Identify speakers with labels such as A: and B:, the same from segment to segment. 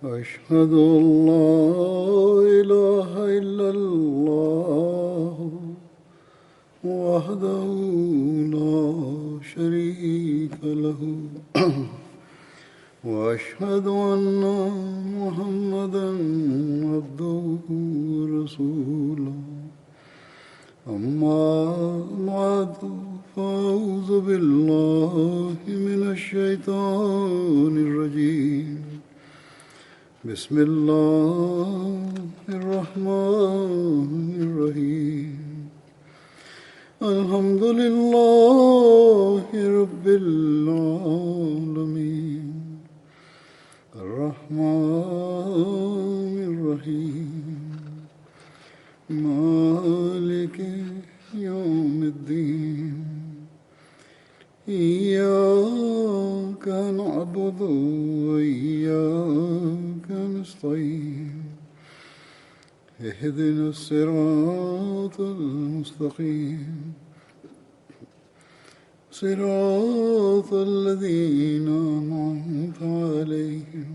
A: أشهد أن لا إله إلا الله وحده لا شريك له وأشهد أن محمدا عبده ورسوله أما بعد فأعوذ بالله من الشيطان الرجيم بسم الله الرحمن الرحيم الحمد لله رب العالمين الرحمن الرحيم مالك يوم الدين إياك نعبد وإياك نستعين اهدنا الصراط المستقيم صراط الذين أنعمت عليهم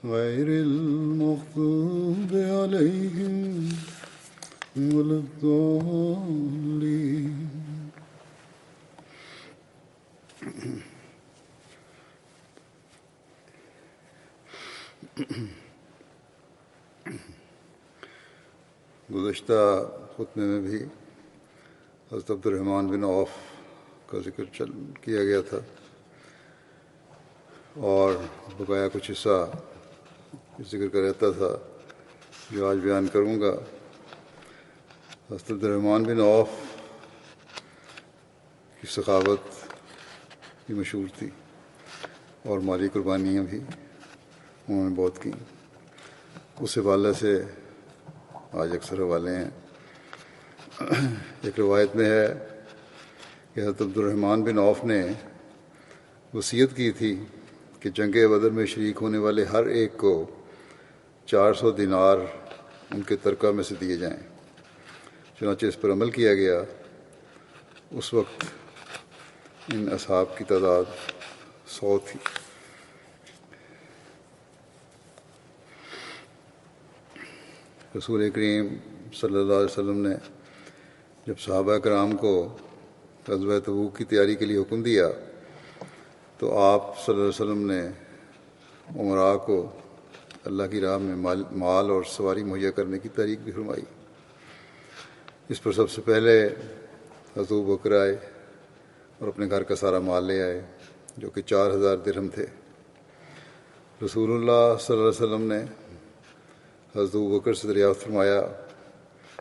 A: غير المغضوب عليهم ولا الضالين. گزشتہ خطبے میں بھی حضرت عبد الرحمن بن عوف کا ذکر کیا گیا تھا اور بقایا کچھ حصہ اس ذکر کا رہتا تھا جو آج بیان کروں گا. حضرت عبد الرحمن بن عوف کی سخاوت بھی مشہور تھی اور مالی قربانیاں بھی انہوں نے بہت کی. اس حوالے سے آج اکثر حوالے ہیں. ایک روایت میں ہے کہ حضرت عبد الرحمن بن عوف نے وصیت کی تھی کہ جنگ بدر میں شریک ہونے والے ہر ایک کو 400 دینار ان کے ترکہ میں سے دیے جائیں. چنانچہ اس پر عمل کیا گیا. اس وقت ان اصحاب کی تعداد 100 تھی. رسول کریم صلی اللہ علیہ وسلم نے جب صحابہ کرام کو غزوہ تبوک کی تیاری کے لیے حکم دیا تو آپ صلی اللہ علیہ وسلم نے عمراء کو اللہ کی راہ میں مال اور سواری مہیا کرنے کی تحریک بھی فرمائی. اس پر سب سے پہلے حضرت ابوبکر آئے اور اپنے گھر کا سارا مال لے آئے جو کہ 4000 درہم تھے. رسول اللہ صلی اللہ علیہ وسلم نے حضرت ابوبکر سے دریافت فرمایا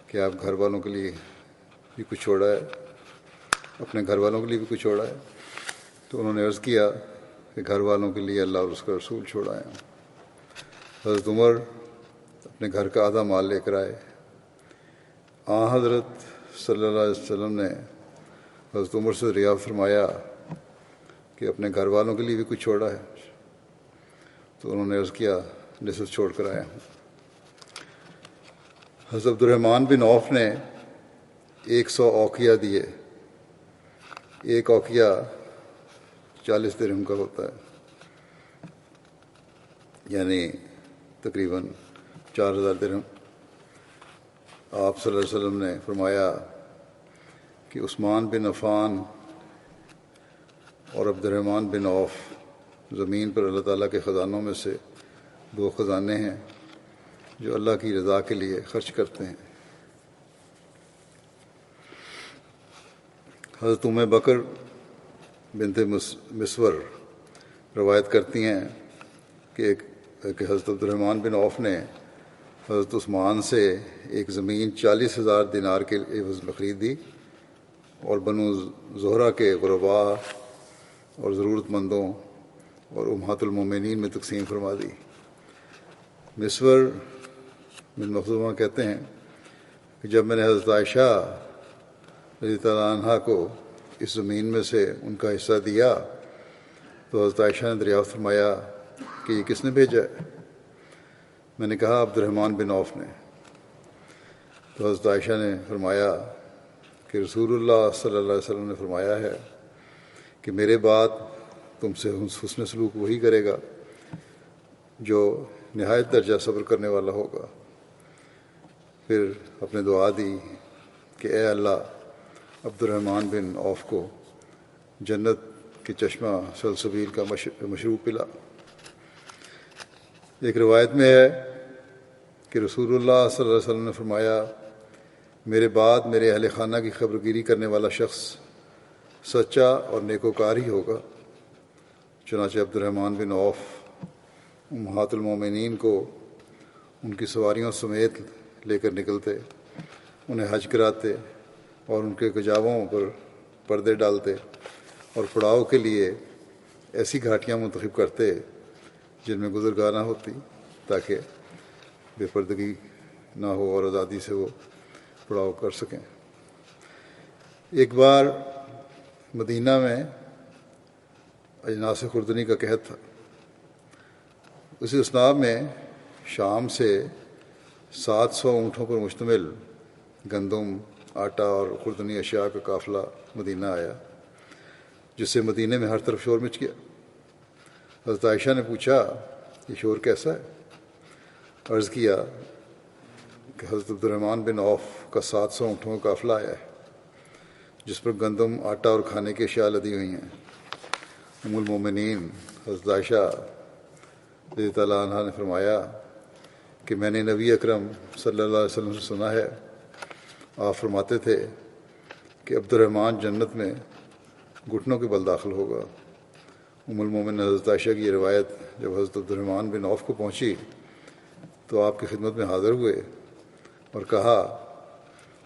A: کہ آپ گھر والوں کے لیے بھی کچھ چھوڑا ہے، اپنے گھر والوں کے لیے بھی کچھ چھوڑا ہے؟ تو انہوں نے عرض کیا کہ گھر والوں کے لیے اللہ اور اس کا رسول چھوڑا ہے. حضرت عمر اپنے گھر کا آدھا مال لے کر آئے. حضرت صلی اللہ علیہ وسلم نے حضرت عمر سے دریافت فرمایا کہ اپنے گھر والوں کے لیے بھی کچھ چھوڑا ہے؟ تو انہوں نے عرض کیا نصف چھوڑ کر آیا ہوں. حضرت عبد الرحمن بن عوف نے 100 اوقیہ دیے. ایک اوقیہ 40 درہم کا ہوتا ہے، یعنی تقریباً 4000 درہم. آپ صلی اللہ علیہ وسلم نے فرمایا کہ عثمان بن عفان اور عبد الرحمن بن عوف زمین پر اللہ تعالیٰ کے خزانوں میں سے 2 خزانے ہیں جو اللہ کی رضا کے لیے خرچ کرتے ہیں. حضرت ام بکر بنت مسور روایت کرتی ہیں کہ حضرت عبد الرحمن بن عوف نے حضرت عثمان سے ایک زمین 40,000 دینار کے عوض میں خریدی اور بنو زہرہ کے غرباء اور ضرورت مندوں اور امہات المومنین میں تقسیم فرما دی. مسور بن مخزومہ کہتے ہیں کہ جب میں نے حضرت عائشہ رضی اللہ عنہا کو اس زمین میں سے ان کا حصہ دیا تو حضرت عائشہ نے دریافت فرمایا کہ یہ کس نے بھیجا ہے؟ میں نے کہا عبد الرحمن بن عوف نے. تو حضرت عائشہ نے فرمایا کہ رسول اللہ صلی اللہ علیہ وسلم نے فرمایا ہے کہ میرے بعد تم سے حسن سلوک وہی کرے گا جو نہایت درجہ صبر کرنے والا ہوگا۔ پھر اپنے دعا دی کہ اے اللہ عبد الرحمن بن عوف کو جنت کے چشمہ سلسبیل کا مشروب پلا۔ ایک روایت میں ہے کہ رسول اللہ صلی اللہ علیہ وسلم نے فرمایا میرے بعد میرے اہل خانہ کی خبرگیری کرنے والا شخص سچا اور نیکوکار ہی ہوگا۔ چنانچہ عبد الرحمن بن عوف امہات المومنین کو ان کی سواریوں سمیت لے کر نکلتے، انہیں حج کراتے اور ان کے کجاووں پر پردے ڈالتے اور پڑاؤ کے لیے ایسی گھاٹیاں منتخب کرتے جن میں گزرگاہ نہ ہوتی تاکہ بے پردگی نہ ہو اور آزادی سے وہ پڑاؤ کر سکیں۔ ایک بار مدینہ میں اجناس خوردنی کا قحط تھا۔ اسی اسناب میں شام سے 700 اونٹوں پر مشتمل گندم، آٹا اور خوردنی اشیاء کا قافلہ مدینہ آیا، جس سے مدینہ میں ہر طرف شور مچ گیا۔ حضرت عائشہ نے پوچھا یہ شور کیسا ہے؟ عرض کیا کہ حضرت عبد الرحمن بن عوف کا 700 اونٹوں کا قافلہ آیا ہے جس پر گندم، آٹا اور کھانے کی اشیاء لدی ہوئی ہیں۔ ام المومنین حضرت عائشہ رضی اللہ تعالیٰ عنہ نے فرمایا کہ میں نے نبی اکرم صلی اللہ علیہ وسلم سے سنا ہے، آپ فرماتے تھے کہ عبد الرحمن جنت میں گھٹنوں کے بل داخل ہوگا۔ ام المومن حضرت عائشہ کی یہ روایت جب حضرت عبد الرحمن بن عوف کو پہنچی تو آپ کی خدمت میں حاضر ہوئے اور کہا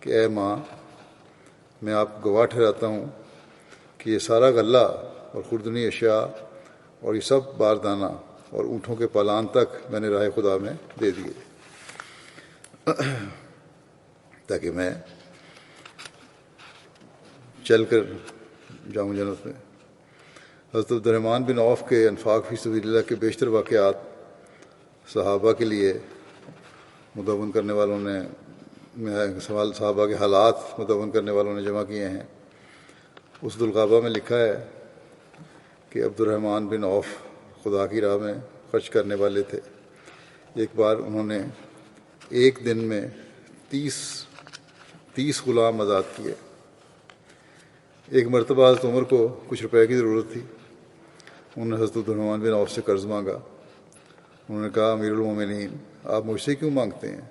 A: کہ اے ماں، میں آپ کو گواہ ٹھہراتا ہوں کہ یہ سارا غلہ اور خوردنی اشیاء اور یہ سب باردانہ اور اونٹوں کے پالان تک میں نے راہ خدا میں دے دیے تاکہ میں چل کر جاؤں جنت میں۔ حضرت عبد الرحمن بن عوف کے انفاق فی سبیل اللہ کے بیشتر واقعات صحابہ کے لیے مدون کرنے والوں نے صحابہ کے حالات مدون کرنے والوں نے جمع کیے ہیں۔ اس الغابہ میں لکھا ہے کہ عبد الرحمن بن عوف خدا کی راہ میں خرچ کرنے والے تھے۔ ایک بار انہوں نے ایک دن میں 30 غلام آزاد کیے۔ ایک مرتبہ حضرت عمر کو کچھ روپے کی ضرورت تھی، انہوں نے حضرت عبد الرحمن بن عوف سے قرض مانگا۔ انہوں نے کہا امیر المومنین آپ مجھ سے کیوں مانگتے ہیں؟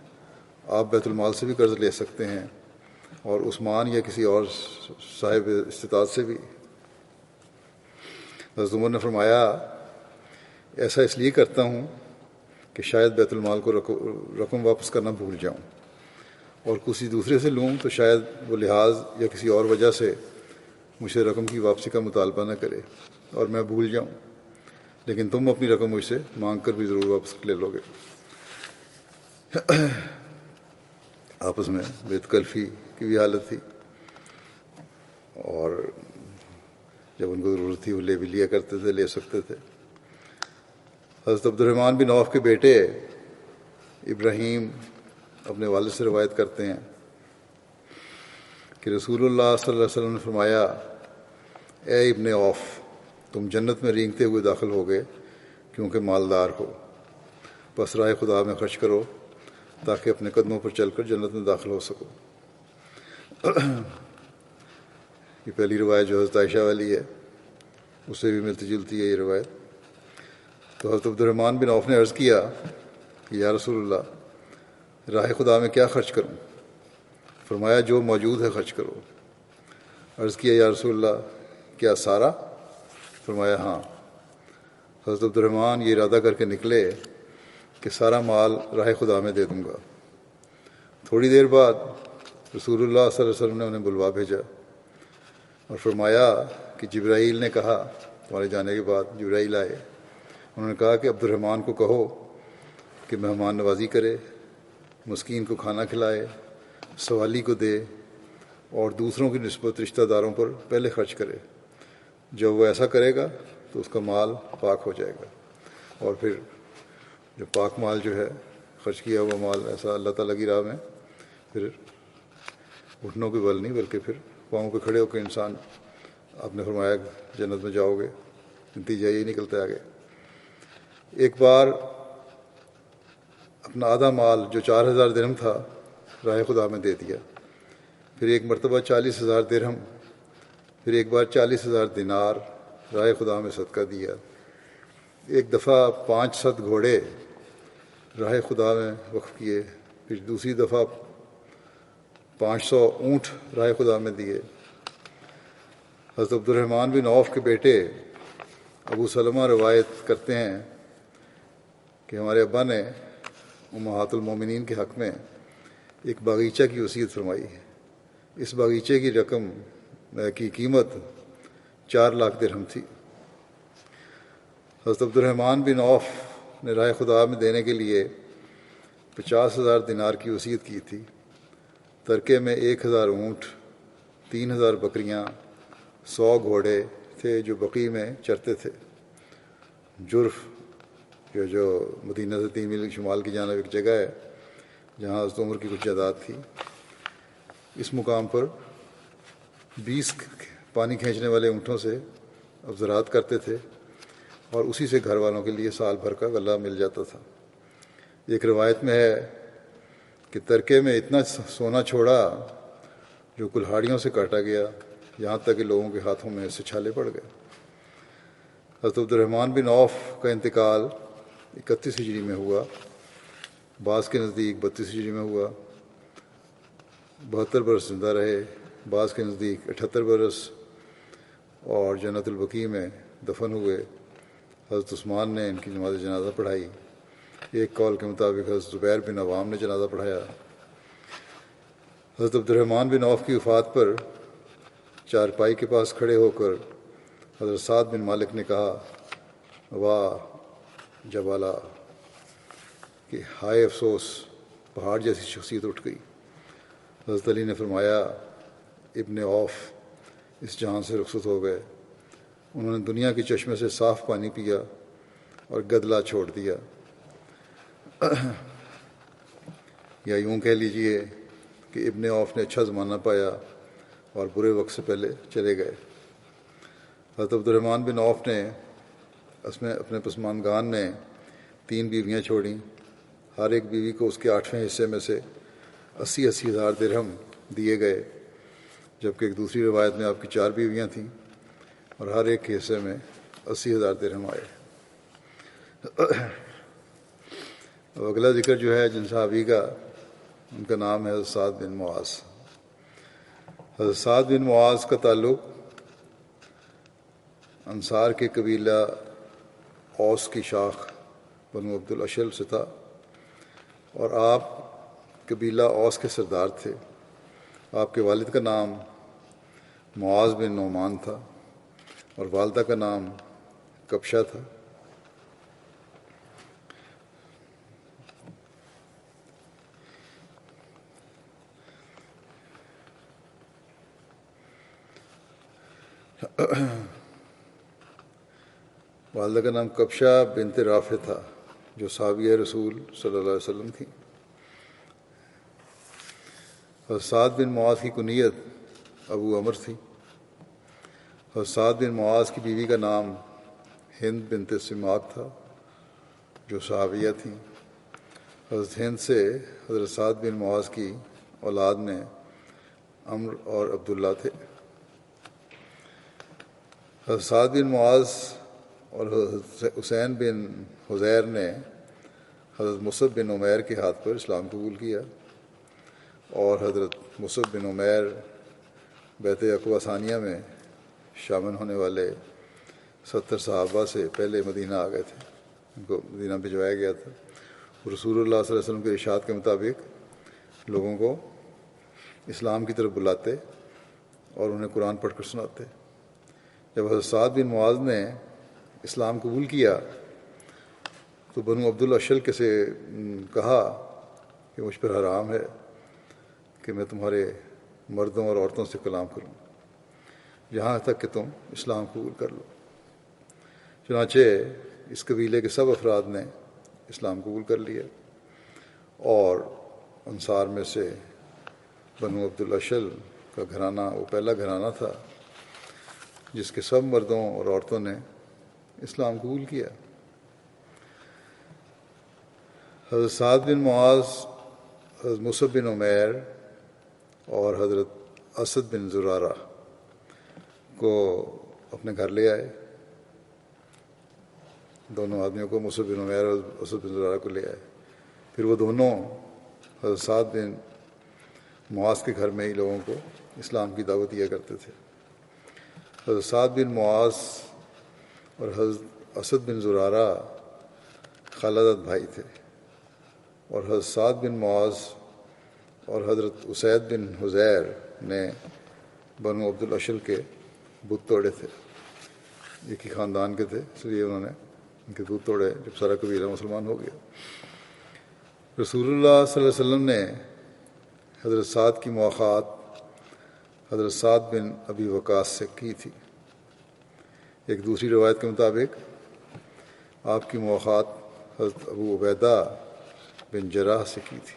A: آپ بیت المال سے بھی قرض لے سکتے ہیں اور عثمان یا کسی اور صاحب استطاعت سے بھی۔ حضرت عمر نے فرمایا ایسا اس لیے کرتا ہوں کہ شاید بیت المال کو رقم واپس کرنا بھول جاؤں، اور کسی دوسرے سے لوں تو شاید وہ لحاظ یا کسی اور وجہ سے مجھ سے رقم کی واپسی کا مطالبہ نہ کرے اور میں بھول جاؤں، لیکن تم اپنی رقم مجھ سے مانگ کر بھی ضرور واپس لے لو گے۔ آپس میں بے تکلفی کی بھی حالت تھی، اور جب ان کو ضرورت تھی وہ لے بھی لیا کرتے تھے، لے سکتے تھے۔ حضرت عبد الرحمن بن عوف کے بیٹے ابراہیم اپنے والد سے روایت کرتے ہیں کہ رسول اللہ صلی اللہ علیہ وسلم نے فرمایا اے ابن عوف تم جنت میں رینگتے ہوئے داخل ہو گئے کیونکہ مالدار ہو، بس راہ خدا میں خرچ کرو تاکہ اپنے قدموں پر چل کر جنت میں داخل ہو سکو۔ یہ پہلی روایت جو حضرت عائشہ والی ہے اس سے بھی ملتی جلتی ہے یہ روایت۔ تو حضرت عبد الرحمن بن عوف نے عرض کیا کہ یا رسول اللہ راہ خدا میں کیا خرچ کروں؟ فرمایا جو موجود ہے خرچ کرو۔ عرض کیا یا رسول اللہ کیا سارا؟ فرمایا ہاں۔ حضرت عبد الرحمن یہ ارادہ کر کے نکلے کہ سارا مال راہ خدا میں دے دوں گا۔ تھوڑی دیر بعد رسول اللہ صلی اللہ علیہ وسلم نے انہیں بلوا بھیجا اور فرمایا کہ جبرائیل نے کہا، تمہارے جانے کے بعد جبرائیل آئے، انہوں نے کہا کہ عبد الرحمن کو کہو کہ مہمان نوازی کرے، مسکین کو کھانا کھلائے، سوالی کو دے اور دوسروں کی نسبت رشتہ داروں پر پہلے خرچ کرے۔ جب وہ ایسا کرے گا تو اس کا مال پاک ہو جائے گا، اور پھر جو پاک مال جو ہے خرچ کیا ہوا مال ایسا اللہ تعالیٰ کی راہ میں پھر گھٹنوں کے بل نہیں بلکہ پھر پاؤں پہ کھڑے ہو کے انسان، آپ نے فرمایا جنت میں جاؤ گے، نتیجہ یہی نکلتا ہے آگے۔ ایک بار اپنا آدھا مال جو 4,000 درہم تھا راہ خدا میں دے دیا، پھر ایک مرتبہ 40,000 درہم، پھر ایک بار 40,000 دینار راہ خدا میں صدقہ دیا، ایک دفعہ 500 گھوڑے راہ خدا میں وقف کیے، پھر دوسری دفعہ 500 اونٹ راہ خدا میں دیے۔ حضرت عبد الرحمن بن عوف کے بیٹے ابو سلمہ روایت کرتے ہیں کہ ہمارے ابا نے امہات المومنین کے حق میں ایک باغیچہ کی وصیت فرمائی ہے۔ اس باغیچے کی رقم کی قیمت 4 لاکھ درہم تھی۔ حضرت عبد الرحمن بن عوف نے راہ خدا میں دینے کے لیے 50,000 دینار کی وصیت کی تھی۔ ترکے میں 1,000 اونٹ، 3,000 بکریاں، 100 گھوڑے تھے جو بقیع میں چرتے تھے۔ جرف جو مدینہ سے 3 میل شمال کی جانب ایک جگہ ہے جہاں حضرت عمر کی کچھ جائیداد تھی، اس مقام پر 20 پانی کھینچنے والے اونٹوں سے اب زراعت کرتے تھے اور اسی سے گھر والوں کے لیے سال بھر کا غلہ مل جاتا تھا۔ ایک روایت میں ہے کہ ترکے میں اتنا سونا چھوڑا جو کلہاڑیوں سے کاٹا گیا، یہاں تک کہ لوگوں کے ہاتھوں میں اس سے چھالے پڑ گئے۔ حضرت عبد الرحمن بن عوف کا انتقال 31 ہجری میں ہوا، بعض کے نزدیک 32 ہجری میں ہوا۔ 72 برس زندہ رہے، بعض کے نزدیک 78 برس، اور جنت البقیع میں دفن ہوئے۔ حضرت عثمان نے ان کی نماز جنازہ پڑھائی، ایک قول کے مطابق حضرت زبیر بن عوام نے جنازہ پڑھایا۔ حضرت عبد الرحمن بن عوف کی وفات پر چارپائی کے پاس کھڑے ہو کر حضرت سعد بن مالک نے کہا، واہ جبالا، کہ ہائے افسوس، پہاڑ جیسی شخصیت اٹھ گئی۔ حضرت علی نے فرمایا، ابن عوف اس جہان سے رخصت ہو گئے، انہوں نے دنیا کے چشمے سے صاف پانی پیا اور گدلا چھوڑ دیا، یا یوں کہہ لیجئے کہ ابن عوف نے اچھا زمانہ پایا اور برے وقت سے پہلے چلے گئے۔ حضرت عبد الرحمن بن عوف نے اپنے پسماندگان نے 3 بیویاں چھوڑیں، ہر ایک بیوی کو اس کے 8ویں حصے میں سے 80 ہزار درہم دیے گئے، جبکہ ایک دوسری روایت میں آپ کی 4 بیویاں تھیں اور ہر ایک کے حصے میں 80,000 درہم آئے۔ اب اگلا ذکر جو ہے جن صحابی کا، ان کا نام ہے حضرت سعد بن معاذ۔ حضرت سعد بن معاذ کا تعلق انصار کے قبیلہ اوس کی شاخ بنو عبد الاشل سے تھا، اور آپ قبیلہ اوس کے سردار تھے۔ آپ کے والد کا نام معاذ بن نعمان تھا اور والدہ کا نام کبشہ تھا۔ والدہ کا نام کبشہ بنت رافع تھا جو صحابیہ رسول صلی اللہ علیہ وسلم تھی۔ حضرت سعد بن معاذ کی کنیت ابو عمر تھی۔ حضرت سعد بن معاذ کی بیوی کا نام ہند بنت سماک تھا جو صحابیہ تھیں۔ حضرت ہند سے حضرت سعد بن معاذ کی اولاد میں عمر اور عبداللہ تھے۔ حضرت سعد بن معاذ اور حضرت حسین بن حضیر نے حضرت مصعب بن عمیر کے ہاتھ پر اسلام قبول کیا، اور حضرت مصعب بن عمیر بیعت عقبہ ثانیہ میں شامل ہونے والے 70 صحابہ سے پہلے مدینہ آ گئے تھے، ان کو مدینہ بھجوایا گیا تھا۔ رسول اللہ صلی اللہ علیہ وسلم کے ارشاد کے مطابق لوگوں کو اسلام کی طرف بلاتے اور انہیں قرآن پڑھ کر سناتے۔ جب حضرت سعد بن معاذ نے اسلام قبول کیا تو بنو عبد الاشل کے سے کہا کہ مجھ پر حرام ہے کہ میں تمہارے مردوں اور عورتوں سے کلام کروں یہاں تک کہ تم اسلام قبول کر لو۔ چنانچہ اس قبیلے کے سب افراد نے اسلام قبول کر لیا، اور انصار میں سے بنو عبد الاشل کا گھرانہ وہ پہلا گھرانہ تھا جس کے سب مردوں اور عورتوں نے اسلام قبول کیا۔ حضرت سعد بن معاذ حضرت مصعب بن عمیر اور حضرت اسد بن زرارہ کو اپنے گھر لے آئے. دونوں آدمیوں کو، مصعب بن عمیر اور اسد بن زرارہ کو لے آئے. پھر وہ دونوں حضرت سعد بن معاذ کے گھر میں ہی لوگوں کو اسلام کی دعوت دیا کرتے تھے. حضرت سعد بن معاذ اور حضرت اسد بن زرارہ خالدت بھائی تھے، اور حضرت سعد بن معاذ اور حضرت اسید بن حضیر نے بنو عبد الاشل کے بت توڑے تھے. ایک ہی خاندان کے تھے، اس لیے انہوں نے ان کے بت توڑے جب سارا قبیلہ مسلمان ہو گیا. رسول اللہ صلی اللہ علیہ وسلم نے حضرت سعد کی مواخات حضرت سعد بن ابی وقاص سے کی تھی. ایک دوسری روایت کے مطابق آپ کی مواخات حضرت ابو عبیدہ بن جراح سے کی تھی.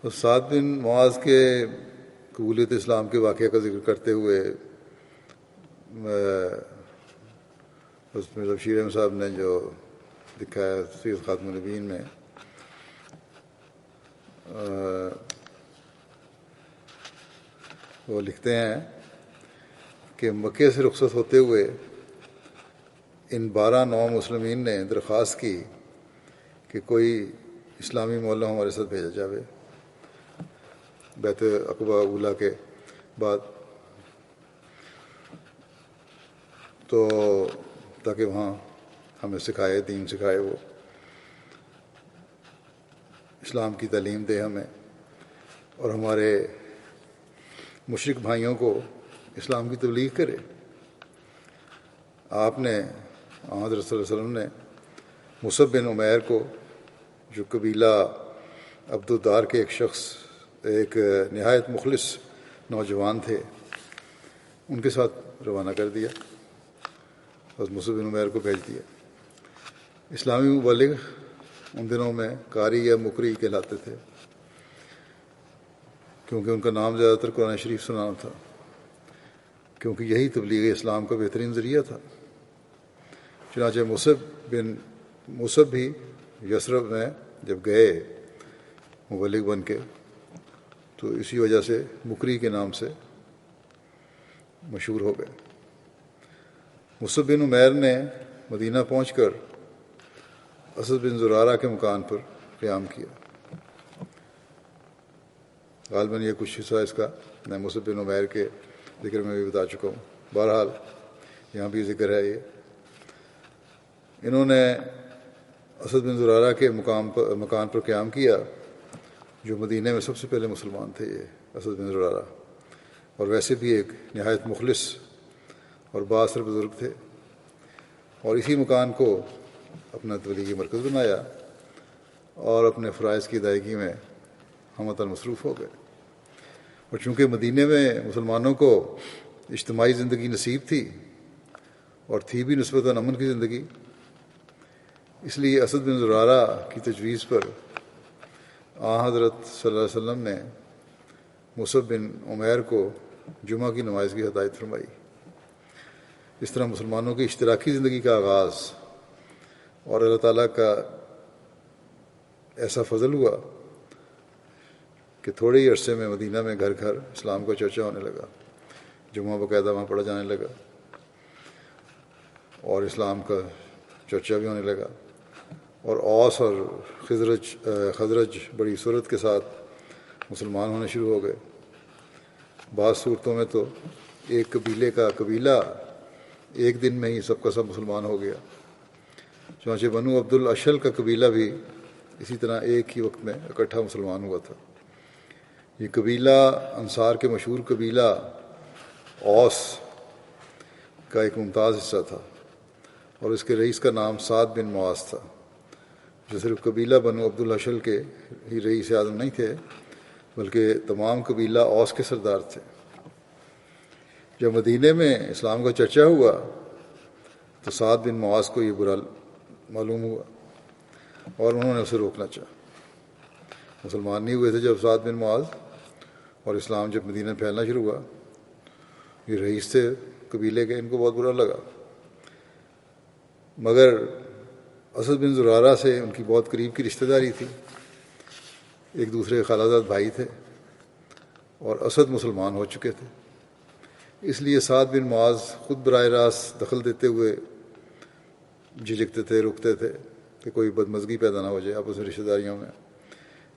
A: سعد بن معاذ کے قبولیت اسلام کے واقعہ کا ذکر کرتے ہوئے مرزا بشیر احمد صاحب نے جو لکھا ہے سید خاتم النبیین میں، وہ لکھتے ہیں کہ مکے سے رخصت ہوتے ہوئے ان 12 نو مسلمین نے درخواست کی کہ کوئی اسلامی مولم ہمارے ساتھ بھیجا جاوے بیعت عقبہ اولیٰ کے بعد، تو تاکہ وہاں ہمیں سکھائے، دین سکھائے، وہ اسلام کی تعلیم دے ہمیں، اور ہمارے مشرک بھائیوں کو اسلام کی تبلیغ کرے. آپ نے حضرت صلی اللہ علیہ وسلم نے مصعب بن عمیر کو، جو قبیلہ عبد الدار کے ایک نہایت مخلص نوجوان تھے، ان کے ساتھ روانہ کر دیا. حضرت مصعب بن عمیر کو بھیج دیا. اسلامی مبلغ ان دنوں میں قاری یا مقری کہلاتے تھے، کیونکہ ان کا نام زیادہ تر قرآن شریف سنانا تھا، کیونکہ یہی تبلیغ اسلام کا بہترین ذریعہ تھا. چنانچہ مصعب بھی یثرب میں جب گئے مبلغ بن کے، تو اسی وجہ سے مقری کے نام سے مشہور ہو گئے. مصعب بن عمیر نے مدینہ پہنچ کر اسد بن زرارہ کے مکان پر قیام کیا. غالباً یہ کچھ حصہ اس کا میں مصعب بن عمیر کے ذکر میں بھی بتا چکا ہوں. بہرحال یہاں بھی ذکر ہے. انہوں نے اسد بن زرارہ کے مکان پر قیام کیا، جو مدینہ میں سب سے پہلے مسلمان تھے. یہ اسد بن زرارہ، اور ویسے بھی ایک نہایت مخلص اور بااثر بزرگ تھے، اور اسی مکان کو اپنا تبلیغی مرکز بنایا اور اپنے فرائض کی ادائیگی میں ہمتاً مصروف ہو گئے. اور چونکہ مدینہ میں مسلمانوں کو اجتماعی زندگی نصیب تھی اور تھی بھی نسبتاً امن کی زندگی، اس لیے اسد بن زرارہ کی تجویز پر حضرت صلی اللہ علیہ وسلم نے مصعب بن عمیر کو جمعہ کی نماز کی ہدایت فرمائی. اس طرح مسلمانوں کی اشتراکی زندگی کا آغاز، اور اللہ تعالیٰ کا ایسا فضل ہوا کہ تھوڑے ہی عرصے میں مدینہ میں گھر گھر اسلام کا چرچا ہونے لگا. جمعہ باقاعدہ وہاں پڑھا جانے لگا، اور اسلام کا چرچا بھی ہونے لگا. اور اوس اور خزرج بڑی صورت کے ساتھ مسلمان ہونے شروع ہو گئے. بعض صورتوں میں تو ایک قبیلہ ایک دن میں ہی سب کا سب مسلمان ہو گیا. چنانچہ بنو عبد الاشل کا قبیلہ بھی اسی طرح ایک ہی وقت میں اکٹھا مسلمان ہوا تھا. یہ قبیلہ انصار کے مشہور قبیلہ اوس کا ایک ممتاز حصہ تھا، اور اس کے رئیس کا نام سعد بن معاذ تھا، جو صرف قبیلہ بنو عبد الاشل کے ہی رئیس اعظم نہیں تھے، بلکہ تمام قبیلہ اوس کے سردار تھے. جب مدینہ میں اسلام کا چرچا ہوا تو سعد بن معاذ کو یہ برا معلوم ہوا، اور انہوں نے اسے روکنا چاہا. مسلمان نہیں ہوئے تھے جب سعد بن معاذ، اور اسلام جب مدینہ میں پھیلنا شروع ہوا، یہ رئیس تھے قبیلے کے، ان کو بہت برا لگا، مگر اسد بن زرارہ سے ان کی بہت قریب کی رشتہ داری تھی، ایک دوسرے کے خالہ زاد بھائی تھے، اور اسد مسلمان ہو چکے تھے، اس لیے سعد بن معاذ خود براہ راست دخل دیتے ہوئے جھجکتے تھے، رکتے تھے کہ کوئی بدمزگی پیدا نہ ہو جائے آپس میں رشتہ داریوں میں۔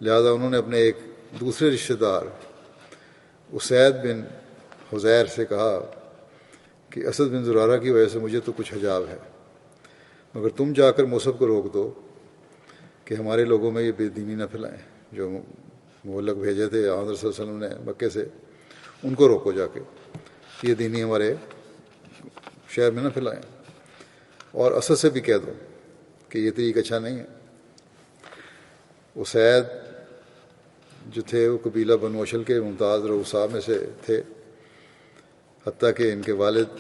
A: لہذا انہوں نے اپنے ایک دوسرے رشتہ دار اسید بن حذیر سے کہا کہ اسد بن زرارہ کی وجہ سے مجھے تو کچھ حجاب ہے، مگر تم جا کر مصعب کو روک دو کہ ہمارے لوگوں میں یہ بے دینی نہ پھیلائیں، جو مولک بھیجے تھے حضرت صلی اللہ علیہ وسلم نے مکے سے، ان کو روکو جا کے، یہ دینی ہمارے شہر میں نہ پھیلائیں، اور اسد سے بھی کہہ دو کہ یہ طریق اچھا نہیں ہے۔ اسید جو تھے وہ قبیلہ بنو اشل کے ممتاز رؤساء میں سے تھے، حتیٰ کہ ان کے والد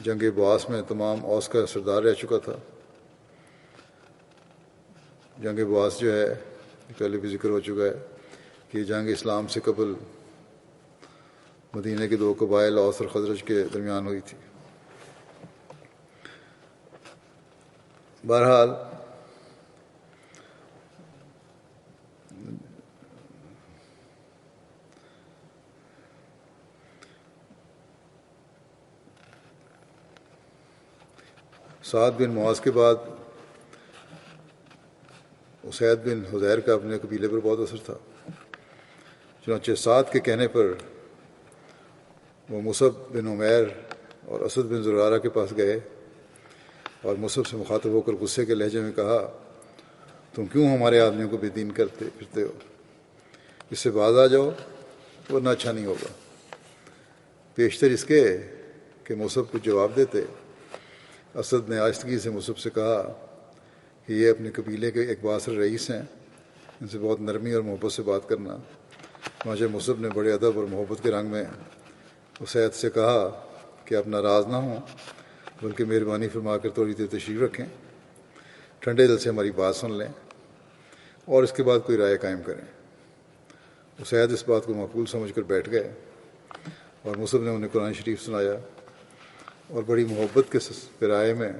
A: جنگ بعاث میں تمام اوس کا سردار رہ چکا تھا۔ جنگ بعاث جو ہے پہلے بھی ذکر ہو چکا ہے کہ یہ جنگ اسلام سے قبل مدینہ کے دو قبائل اوس اور خزرج کے درمیان ہوئی تھی۔ بہرحال سعد بن معاذ کے بعد اسید بن حذیر کا اپنے قبیلے پر بہت اثر تھا، چنانچہ سعد کے کہنے پر وہ مصعب بن عمیر اور اسد بن زرارہ کے پاس گئے اور مصعب سے مخاطب ہو کر غصے کے لہجے میں کہا، تم کیوں ہمارے آدمیوں کو بے دین کرتے پھرتے ہو؟ اس سے باز آ جاؤ ورنہ اچھا نہیں ہوگا۔ پیشتر اس کے کہ مصعب کو جواب دیتے، اسد نے آہستگی سے مصعب سے کہا کہ یہ اپنے قبیلے کے ایک بااثر رئیس ہیں، ان سے بہت نرمی اور محبت سے بات کرنا۔ چنانچہ مصعب نے بڑے ادب اور محبت کے رنگ میں اسید سے کہا کہ آپ ناراض نہ ہوں، بلکہ مہربانی فرما کر تھوڑی دیر تشریف رکھیں، ٹھنڈے دل سے ہماری بات سن لیں اور اس کے بعد کوئی رائے قائم کریں۔ اسید اس بات کو معقول سمجھ کر بیٹھ گئے اور مصعب نے انہیں قرآن شریف سنایا اور بڑی محبت کے پیرائے میں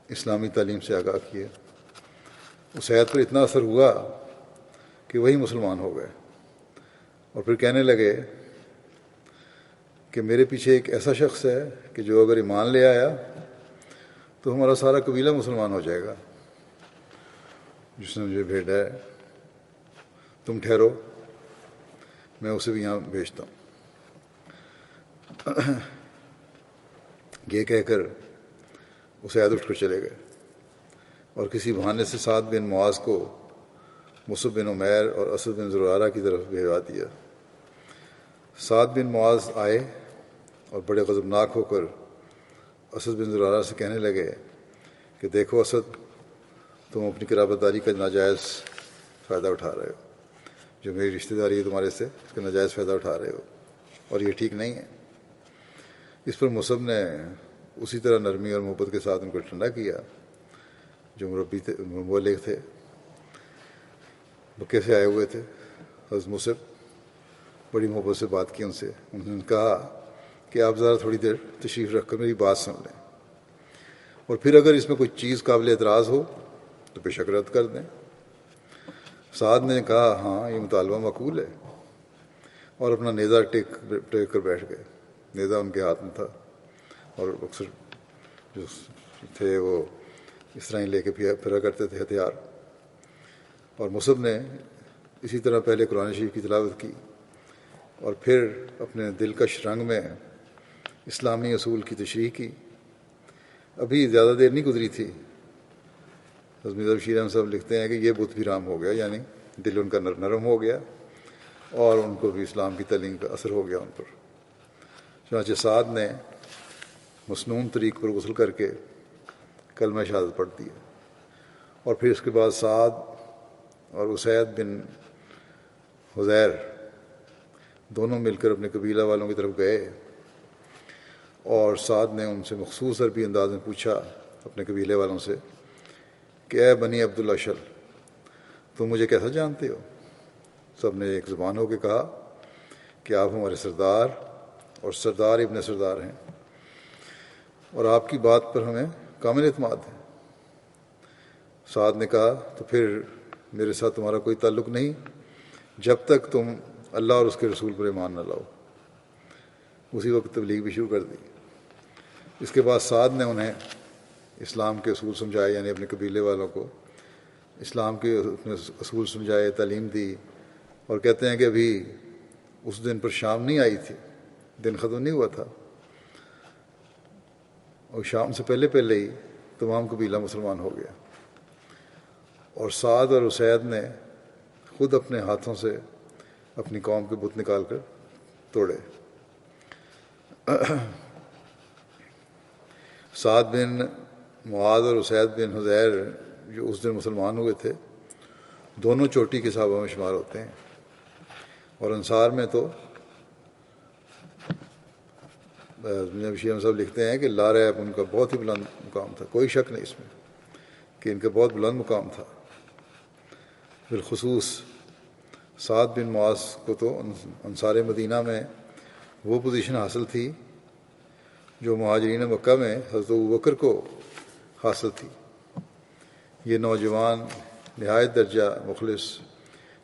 A: اسلامی تعلیم سے آگاہ کیے۔ اسید پر اتنا اثر ہوا کہ وہی مسلمان ہو گئے اور پھر کہنے لگے کہ میرے پیچھے ایک ایسا شخص ہے کہ جو اگر ایمان لے آیا تو ہمارا سارا قبیلہ مسلمان ہو جائے گا، جس نے مجھے بھیجا ہے، تم ٹھہرو، میں اسے بھی یہاں بھیجتا ہوں۔ یہ کہہ کر اسید اٹھ کر چلے گئے اور کسی بہانے سے سعد بن معاذ کو مصعب بن عمیر اور اسد بن زرارہ کی طرف بھیجوا دیا۔ سعد بن معاذ آئے اور بڑے غضبناک ہو کر اسد بن زرارہ سے کہنے لگے کہ دیکھو اسد، تم اپنی قرابت داری کا ناجائز فائدہ اٹھا رہے ہو، جو میری رشتہ داری ہے تمہارے سے، اس کا ناجائز فائدہ اٹھا رہے ہو اور یہ ٹھیک نہیں ہے۔ اس پر مصعب نے اسی طرح نرمی اور محبت کے ساتھ ان کو ٹھنڈا کیا، جو مربی تھے، مبلغ تھے، مکے سے آئے ہوئے تھے۔ حضرت مصعب بڑی محبت سے بات کی ان سے، انہوں نے کہا کہ آپ ذرا تھوڑی دیر تشریف رکھ کر میری بات سن لیں، اور پھر اگر اس میں کوئی چیز قابل اعتراض ہو تو بے شک رد کر دیں۔ سعد نے کہا ہاں یہ مطالبہ معقول ہے، اور اپنا نیزہ ٹیک کر بیٹھ گئے۔ نیزہ ان کے ہاتھ میں تھا اور اکثر جو تھے وہ اس طرح ہی لے کے پھرا کرتے تھے ہتھیار۔ اور مصعب نے اسی طرح پہلے قرآن شریف کی تلاوت کی اور پھر اپنے دلکش رنگ میں اسلامی اصول کی تشریح کی۔ ابھی زیادہ دیر نہیں گزری تھی، حضرت مرزا بشیر احمد صاحب لکھتے ہیں کہ یہ بت بھی رام ہو گیا، یعنی دل ان کا نرم ہو گیا اور ان کو بھی اسلام کی تعلیم کا اثر ہو گیا ان پر۔ چنانچہ سعد نے مسنون طریق پر غسل کر کے کلمہ شہادت پڑھ دیا، اور پھر اس کے بعد سعد اور اسید بن حذیر دونوں مل کر اپنے قبیلہ والوں کی طرف گئے، اور سعد نے ان سے مخصوص عربی انداز میں پوچھا اپنے قبیلے والوں سے کہ اے بنی عبدالاشل، تم مجھے کیسا جانتے ہو؟ سب نے ایک زبان ہو کے کہا کہ آپ ہمارے سردار اور سردار ابن سردار ہیں، اور آپ کی بات پر ہمیں کامل اعتماد ہے۔ سعد نے کہا تو پھر میرے ساتھ تمہارا کوئی تعلق نہیں جب تک تم اللہ اور اس کے رسول پر ایمان نہ لاؤ۔ اسی وقت تبلیغ بھی شروع کر دی۔ اس کے بعد سعد نے انہیں اسلام کے اصول سمجھائے، یعنی اپنے قبیلے والوں کو اسلام کے اصول سمجھائے، تعلیم دی، اور کہتے ہیں کہ ابھی اس دن پر شام نہیں آئی تھی، دن ختم نہیں ہوا تھا، اور شام سے پہلے پہلے ہی تمام قبیلہ مسلمان ہو گیا، اور سعد اور اسید نے خود اپنے ہاتھوں سے اپنی قوم کے بت نکال کر توڑے۔ سعد بن معاذ اور اسید بن حضیر جو اس دن مسلمان ہوئے تھے، دونوں چوٹی کے صحابہ میں شمار ہوتے ہیں، اور انصار میں تو شیخ صاحب لکھتے ہیں کہ لا ریب ان کا بہت ہی بلند مقام تھا، کوئی شک نہیں اس میں کہ ان کا بہت بلند مقام تھا۔ بالخصوص سعد بن معاذ کو تو انصار مدینہ میں وہ پوزیشن حاصل تھی جو مہاجرین مکہ میں حضرت ابوبکر کو حاصل تھی۔ یہ نوجوان نہایت درجہ مخلص،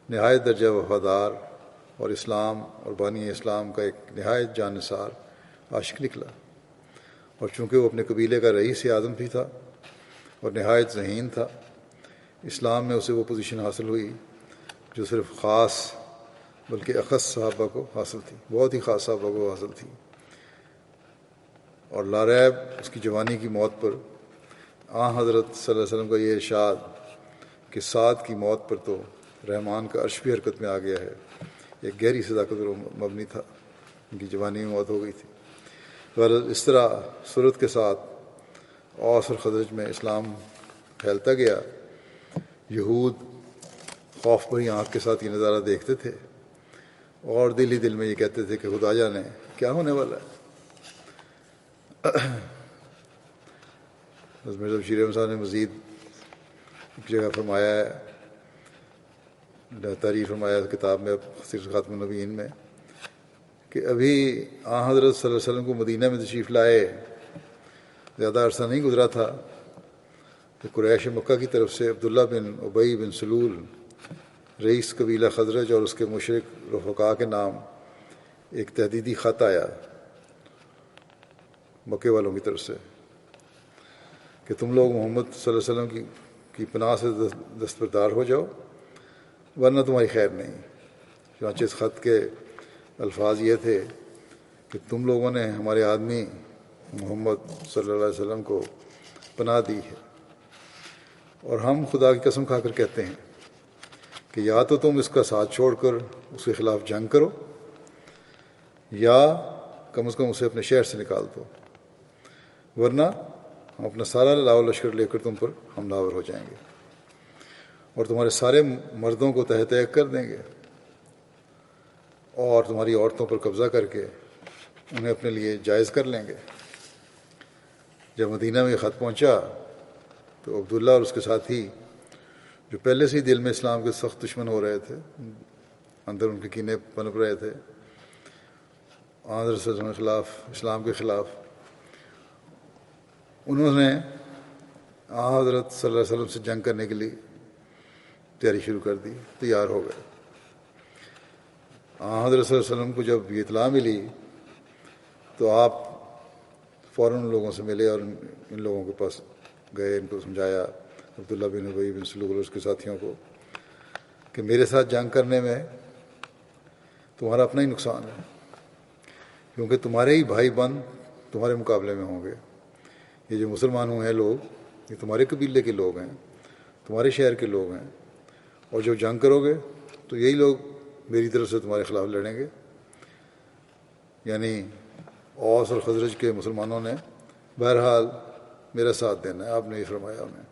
A: نہایت درجہ وفادار، اور اسلام اور بانی اسلام کا ایک نہایت جان نثار عاشق نکلا، اور چونکہ وہ اپنے قبیلے کا رئیس اعظم بھی تھا اور نہایت ذہین تھا، اسلام میں اسے وہ پوزیشن حاصل ہوئی جو صرف خاص بلکہ اخص صحابہ کو حاصل تھی، بہت ہی خاص صحابہ کو حاصل تھی۔ اور لا ریب اس کی جوانی کی موت پر حضرت صلی اللہ علیہ وسلم کا یہ ارشاد کہ سعد کی موت پر تو رحمان کا عرش بھی حرکت میں آ گیا ہے، ایک گہری صداقت پر مبنی تھا، ان کی جوانی میں موت ہو گئی تھی۔ اس طرح صورت کے ساتھ اوس اور خزرج میں اسلام پھیلتا گیا۔ یہود خوف بھری آنکھ کے ساتھ یہ نظارہ دیکھتے تھے، اور دل ہی دل میں یہ کہتے تھے کہ خدا جانے کیا ہونے والا ہے۔ مرزا بشیر احمد صاحب نے مزید ایک جگہ فرمایا ہے، تحریر فرمایا کتاب میں سیرت خاتم النبیین میں، کہ ابھی حضرت صلی اللہ علیہ وسلم کو مدینہ میں تشریف لائے زیادہ عرصہ نہیں گزرا تھا کہ قریش مکہ کی طرف سے عبداللہ بن ابی بن سلول رئیس قبیلہ خزرج اور اس کے مشرک رفقا کے نام ایک تحدیدی خط آیا مکے والوں کی طرف سے کہ تم لوگ محمد صلی اللہ علیہ وسلم کی پناہ سے دستبردار ہو جاؤ ورنہ تمہاری خیر نہیں۔ چنانچہ اس خط کے الفاظ یہ تھے کہ تم لوگوں نے ہمارے آدمی محمد صلی اللہ علیہ وسلم کو پناہ دی ہے، اور ہم خدا کی قسم کھا کر کہتے ہیں کہ یا تو تم اس کا ساتھ چھوڑ کر اس کے خلاف جنگ کرو، یا کم از کم اسے اپنے شہر سے نکال دو، ورنہ ہم اپنا سارا لاؤ لشکر لے کر تم پر حملہ آور ہو جائیں گے اور تمہارے سارے مردوں کو تہہ تہہ کر دیں گے، اور تمہاری عورتوں پر قبضہ کر کے انہیں اپنے لیے جائز کر لیں گے۔ جب مدینہ میں یہ خط پہنچا تو عبداللہ اور اس کے ساتھی جو پہلے سے ہی دل میں اسلام کے سخت دشمن ہو رہے تھے، اندر ان کے کینے پنپ رہے تھے حضرت صلی اللہ علیہ وسلم کے خلاف، اسلام کے خلاف، انہوں نے حضرت صلی اللہ علیہ وسلم سے جنگ کرنے کے لیے تیاری شروع کر دی، تیار ہو گئے۔ حضرت صلی اللہ علیہ وسلم کو جب یہ اطلاع ملی تو آپ فوراً ان لوگوں سے ملے اور ان لوگوں کے پاس گئے، ان کو سمجھایا، عبداللہ بن ابی بن سلول اور اس کے ساتھیوں کو، کہ میرے ساتھ جنگ کرنے میں تمہارا اپنا ہی نقصان ہے، کیونکہ تمہارے ہی بھائی بند تمہارے مقابلے میں ہوں گے۔ یہ جو مسلمان ہوئے ہیں لوگ، یہ تمہارے قبیلے کے لوگ ہیں، تمہارے شہر کے لوگ ہیں، اور جب جنگ کرو گے تو یہی لوگ میری طرف سے تمہارے خلاف لڑیں گے۔ یعنی اوس اور خزرج کے مسلمانوں نے بہرحال میرا ساتھ دینا ہے، آپ نے یہ فرمایا انہیں۔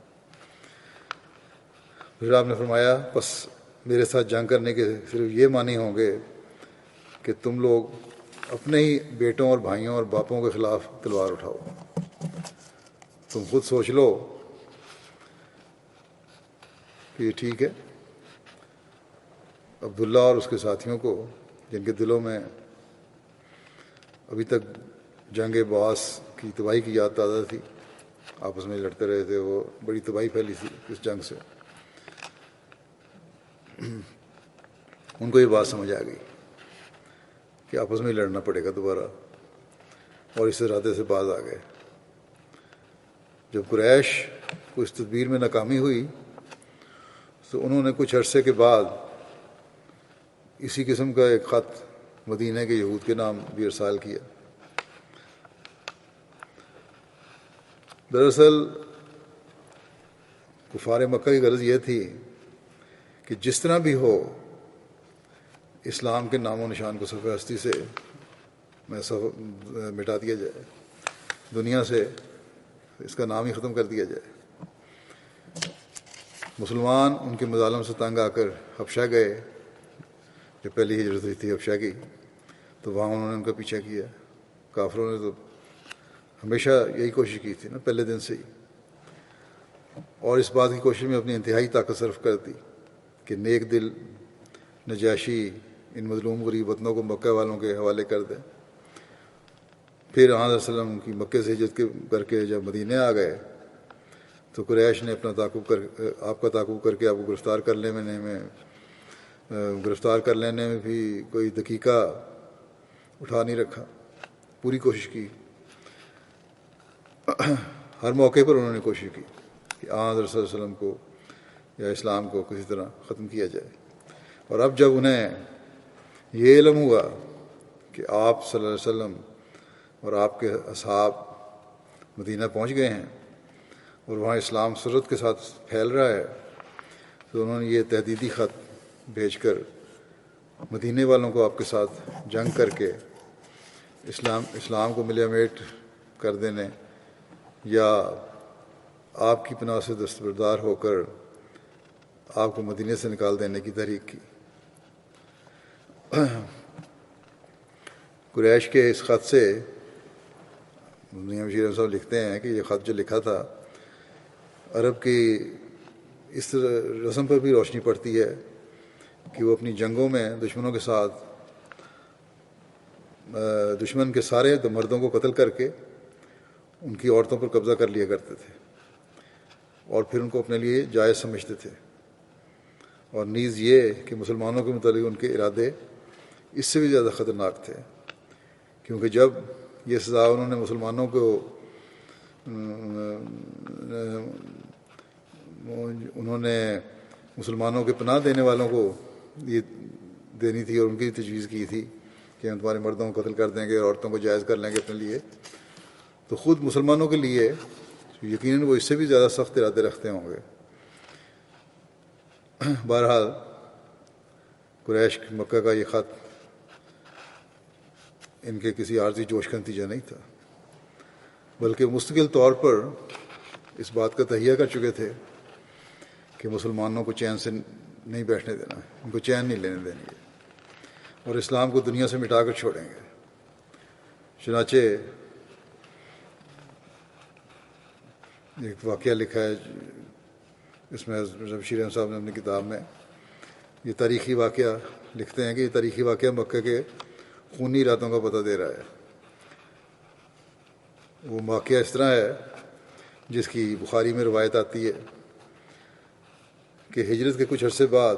A: پھر آپ نے فرمایا بس میرے ساتھ جنگ کرنے کے صرف یہ معنی ہوں گے کہ تم لوگ اپنے ہی بیٹوں اور بھائیوں اور باپوں کے خلاف تلوار اٹھاؤ۔ تم خود سوچ لو کہ یہ ٹھیک ہے۔ عبداللہ اور اس کے ساتھیوں کو، جن کے دلوں میں ابھی تک جنگ بعث کی تباہی کی یاد تازہ تھی، آپس میں لڑتے رہے تھے، وہ بڑی تباہی پھیلی تھی اس جنگ سے. ان کو یہ بات سمجھ آ گئی کہ آپس میں ہی لڑنا پڑے گا دوبارہ، اور اس ارادے سے باز آ گئے. جب قریش کو اس تدبیر میں ناکامی ہوئی تو انہوں نے کچھ عرصے کے بعد اسی قسم کا ایک خط مدینہ کے یہود کے نام بھی ارسال کیا. دراصل کفار مکہ کی غرض یہ تھی کہ جس طرح بھی ہو اسلام کے نام و نشان کو صفحہ ہستی سے مٹا دیا جائے، دنیا سے اس کا نام ہی ختم کر دیا جائے. مسلمان ان کے مظالم سے تنگ آ کر حبشہ گئے. جب پہلی ہجرت ہوئی تھی حبشہ کی تو وہاں انہوں نے ان کا پیچھا کیا. کافروں نے تو ہمیشہ یہی کوشش کی تھی نا، پہلے دن سے ہی، اور اس بات کی کوشش میں اپنی انتہائی طاقت صرف کر دی کہ نیک دل نجاشی ان مظلوم غریب وطنوں کو مکہ والوں کے حوالے کر دیں. پھر آن علیہ وسلم کی مکے سے ہجرت کر کے جب مدینے آ گئے تو قریش نے اپنا آپ کا تعاقب کر کے آپ کو گرفتار کر لینے میں بھی کوئی دقیقہ اٹھا نہیں رکھا. پوری کوشش کی، ہر موقع پر انہوں نے کوشش کی کہ آن رسول اللہ علیہ وسلم کو یا اسلام کو کسی طرح ختم کیا جائے. اور اب جب انہیں یہ علم ہوا کہ آپ صلی اللہ علیہ وسلم اور آپ کے اصحاب مدینہ پہنچ گئے ہیں اور وہاں اسلام سرعت کے ساتھ پھیل رہا ہے، تو انہوں نے یہ تحدیدی خط بھیج کر مدینے والوں کو آپ کے ساتھ جنگ کر کے اسلام کو ملیا میٹ کر دینے یا آپ کی پناہ سے دستبردار ہو کر آپ کو مدینے سے نکال دینے کی تحریک کی. قریش کے اس خط سے میاں بشیر احمد صاحب لکھتے ہیں کہ یہ خط جو لکھا تھا، عرب کی اس رسم پر بھی روشنی پڑتی ہے کہ وہ اپنی جنگوں میں دشمنوں کے ساتھ دشمن کے سارے مردوں کو قتل کر کے ان کی عورتوں پر قبضہ کر لیا کرتے تھے اور پھر ان کو اپنے لیے جائز سمجھتے تھے. اور نیز یہ کہ مسلمانوں کے متعلق ان کے ارادے اس سے بھی زیادہ خطرناک تھے، کیونکہ جب یہ سزا انہوں نے مسلمانوں کے پناہ دینے والوں کو یہ دینی تھی اور ان کی تجویز کی تھی کہ ہم تمہارے مردوں کو قتل کر دیں گے اور عورتوں کو جائز کر لیں گے اپنے لیے، تو خود مسلمانوں کے لیے یقیناً وہ اس سے بھی زیادہ سخت ارادے رکھتے ہوں گے. بہرحال قریش مکہ کا یہ خط ان کے کسی عارضی جوش کا نتیجہ نہیں تھا، بلکہ مستقل طور پر اس بات کا تہیہ کر چکے تھے کہ مسلمانوں کو چین سے نہیں بیٹھنے دینا، ان کو چین نہیں لینے دیں گے اور اسلام کو دنیا سے مٹا کر چھوڑیں گے. چنانچہ ایک واقعہ لکھا ہے اس میں بشیر احمد صاحب نے اپنی کتاب میں یہ تاریخی واقعہ لکھتے ہیں کہ یہ تاریخی واقعہ مکہ کے خونی راتوں کا پتہ دے رہا ہے. وہ واقعہ اس طرح ہے جس کی بخاری میں روایت آتی ہے کہ ہجرت کے کچھ عرصے بعد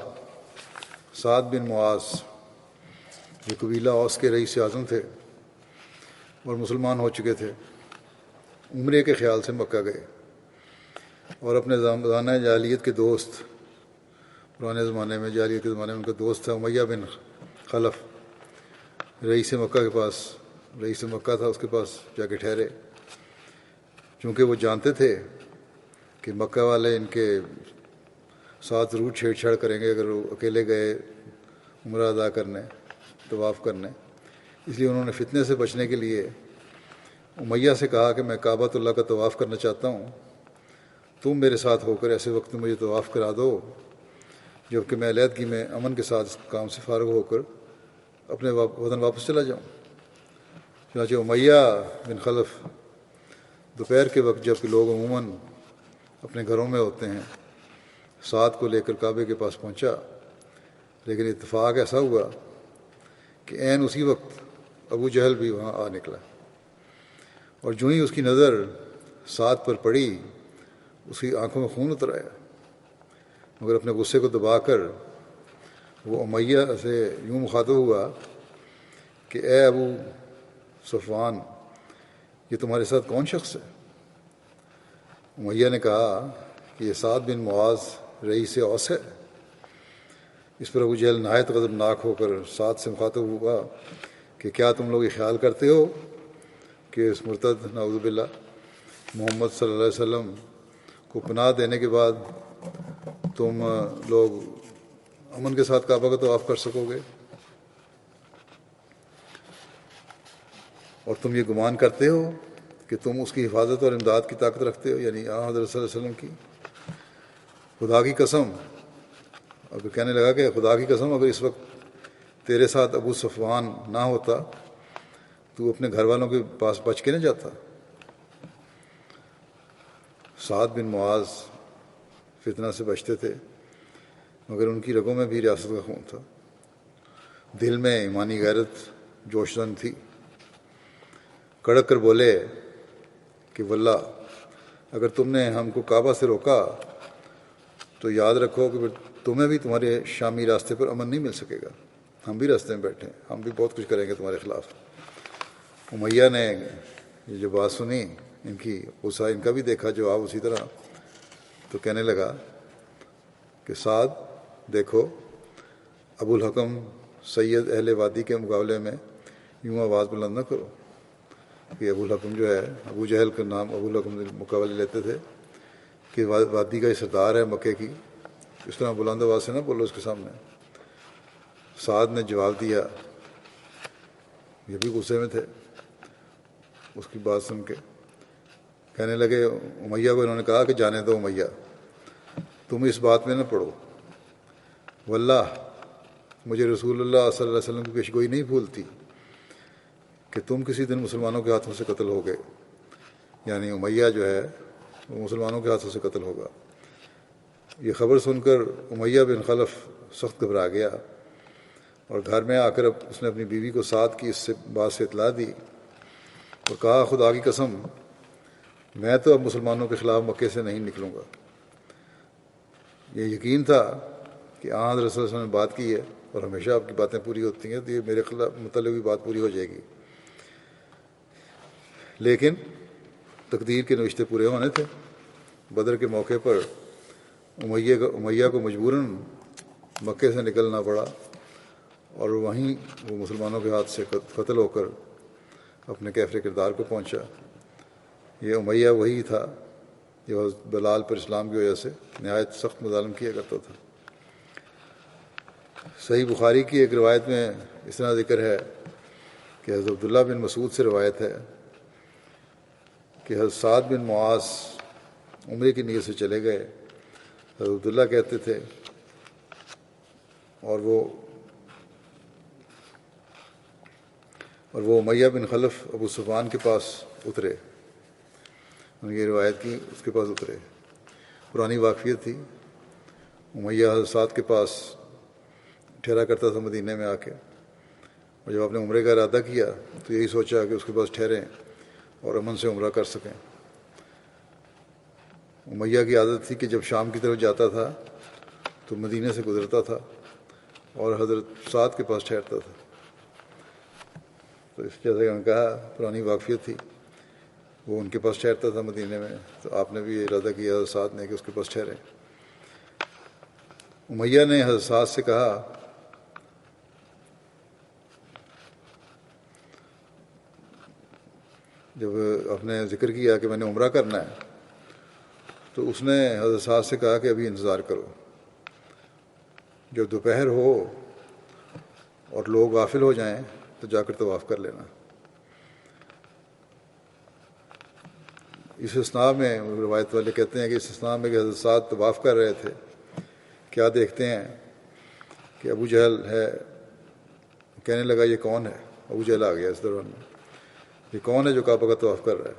A: سعد بن معاذ جو قبیلہ اوس کے رئیس اعظم تھے اور مسلمان ہو چکے تھے، عمرے کے خیال سے مکہ گئے اور اپنے زمانہ جاہلیت کے دوست، پرانے زمانے میں جاہلیت کے زمانے میں ان کا دوست تھا امیہ بن خلف، رئیس مکہ تھا، اس کے پاس جا کے ٹھہرے. چونکہ وہ جانتے تھے کہ مکہ والے ان کے ساتھ ضرور چھیڑ چھاڑ کریں گے اگر وہ اکیلے گئے عمرہ ادا کرنے، طواف کرنے، اس لیے انہوں نے فتنے سے بچنے کے لیے امیہ سے کہا کہ میں کعبۃ اللہ کا طواف کرنا چاہتا ہوں، تم میرے ساتھ ہو کر ایسے وقت میں مجھے طواف کرا دو جب کہ میں علیحدگی میں امن کے ساتھ اس کام سے فارغ ہو کر اپنے وطن واپس چلا جاؤں. چنانچہ امیہ بن خلف دوپہر کے وقت جب کہ لوگ عموماً اپنے گھروں میں ہوتے ہیں سعد کو لے کر کعبے کے پاس پہنچا، لیکن اتفاق ایسا ہوا کہ عین اسی وقت ابو جہل بھی وہاں آ نکلا، اور جو ہی اس کی نظر سعد پر پڑی اس کی آنکھوں میں خون اتر آیا، مگر اپنے غصے کو دبا کر وہ امیہ سے یوں مخاطب ہوا کہ اے ابو صفوان، یہ تمہارے ساتھ کون شخص ہے؟ امیہ نے کہا کہ یہ سعد بن معاذ رئیس اوس ہے۔ اس پر ابو جہل نہایت غضبناک ہو کر سعد سے مخاطب ہوا کہ کیا تم لوگ یہ خیال کرتے ہو کہ اس مرتد نعوذ باللہ محمد صلی اللہ علیہ وسلم کو پناہ دینے کے بعد تم لوگ امن کے ساتھ کعبہ کا طواف کر سکو گے؟ اور تم یہ گمان کرتے ہو کہ تم اس کی حفاظت اور امداد کی طاقت رکھتے ہو، یعنی حضرت صلی اللہ علیہ وسلم کی؟ خدا کی قسم، اور پھر کہنے لگا کہ خدا کی قسم اگر اس وقت تیرے ساتھ ابو صفوان نہ ہوتا تو اپنے گھر والوں کے پاس بچ کے نہ جاتا۔ سعد بن معاذ فتنہ سے بچتے تھے، مگر ان کی رگوں میں بھی ریاست کا خون تھا، دل میں ایمانی غیرت جوش زن تھی۔ کڑک کر بولے کہ واللہ اگر تم نے ہم کو کعبہ سے روکا تو یاد رکھو کہ پھر تمہیں بھی تمہارے شامی راستے پر امن نہیں مل سکے گا، ہم بھی راستے میں بیٹھے ہیں، ہم بھی بہت کچھ کریں گے تمہارے خلاف۔ امیہ نے یہ جو بات سنی، ان کی غصہ ان کا بھی دیکھا جواب اسی طرح، تو کہنے لگا کہ سعد دیکھو، ابو الحکم سید اہل وادی کے مقابلے میں یوں آواز بلند نہ کرو۔ کہ ابو الحکم جو ہے، ابو جہل کا نام ابو الحکم مقابلے لیتے تھے کہ وادی کا یہ سردار ہے مکے کی، اس طرح بلند آواز سے نہ بولو اس کے سامنے۔ سعد نے جواب دیا، یہ بھی غصے میں تھے اس کی بات سن کے، کہنے لگے امیہ کو انہوں نے کہا کہ جانے دو امیہ، تم اس بات میں نہ پڑو، واللہ مجھے رسول اللہ صلی اللہ علیہ وسلم کی پیشگوئی نہیں بھولتی کہ تم کسی دن مسلمانوں کے ہاتھوں سے قتل ہوگے، یعنی امیہ جو ہے وہ مسلمانوں کے ہاتھوں سے قتل ہوگا۔ یہ خبر سن کر امیہ بن خلف سخت گھبرا گیا، اور گھر میں آ کر اس نے اپنی بیوی کو سعد کی اس بات سے اطلاع دی اور کہا خدا کی قسم میں تو اب مسلمانوں کے خلاف مکے سے نہیں نکلوں گا۔ یہ یقین تھا کہ حضرت صلی اللہ علیہ وسلم نے بات کی ہے اور ہمیشہ آپ کی باتیں پوری ہوتی ہیں، تو یہ میرے خلاف متعلق بھی بات پوری ہو جائے گی، لیکن تقدیر کے نوشتے پورے ہونے تھے۔ بدر کے موقع پر امیہ کو مجبوراً مکے سے نکلنا پڑا، اور وہیں وہ مسلمانوں کے ہاتھ سے قتل ہو کر اپنے کیفر کردار کو پہنچا۔ یہ امیہ وہی تھا جو بلال پر اسلام کی وجہ سے نہایت سخت مظالم کیا کرتا تھا۔ صحیح بخاری کی ایک روایت میں اس طرح ذکر ہے کہ حضرت عبداللہ بن مسعود سے روایت ہے کہ حضرت سعد بن معاذ عمرے کی نیت سے چلے گئے۔ حضرت عبداللہ کہتے تھے اور وہ امیہ بن خلف ابو صفوان کے پاس اترے، انہوں نے یہ روایت کی، اس کے پاس اترے، پرانی واقفیت تھی۔ امیہ حضرت سعد کے پاس ٹھہرا کرتا تھا مدینے میں آ کے، اور جب آپ نے عمرے کا ارادہ کیا تو یہی سوچا کہ اس کے پاس ٹھہریں اور امن سے عمرہ کر سکیں۔ امیہ کی عادت تھی کہ جب شام کی طرف جاتا تھا تو مدینے سے گزرتا تھا اور حضرت سعد کے پاس ٹھہرتا تھا، تو اس جیسا کہ ہم نے کہا پرانی واقفیت تھی، وہ ان کے پاس ٹھہرتا تھا مدینے میں، تو آپ نے بھی یہ ارادہ کیا حضرت سعد نے کہ اس کے پاس ٹھہریں۔ امیہ نے حضرت سعد سے کہا جب آپ نے ذکر کیا کہ میں نے عمرہ کرنا ہے، تو اس نے حضرت سعد سے کہا کہ ابھی انتظار کرو، جب دوپہر ہو اور لوگ غافل ہو جائیں تو جا کر طواف کر لینا۔ اس اثناء میں روایت والے کہتے ہیں کہ اس اثناء میں کہ حضرت سعد طواف کر رہے تھے، کیا دیکھتے ہیں کہ ابو جہل ہے، کہنے لگا یہ کون ہے؟ ابو جہل آ گیا اس دوران میں، یہ کون ہے جو کعبہ کا طواف کر رہا ہے؟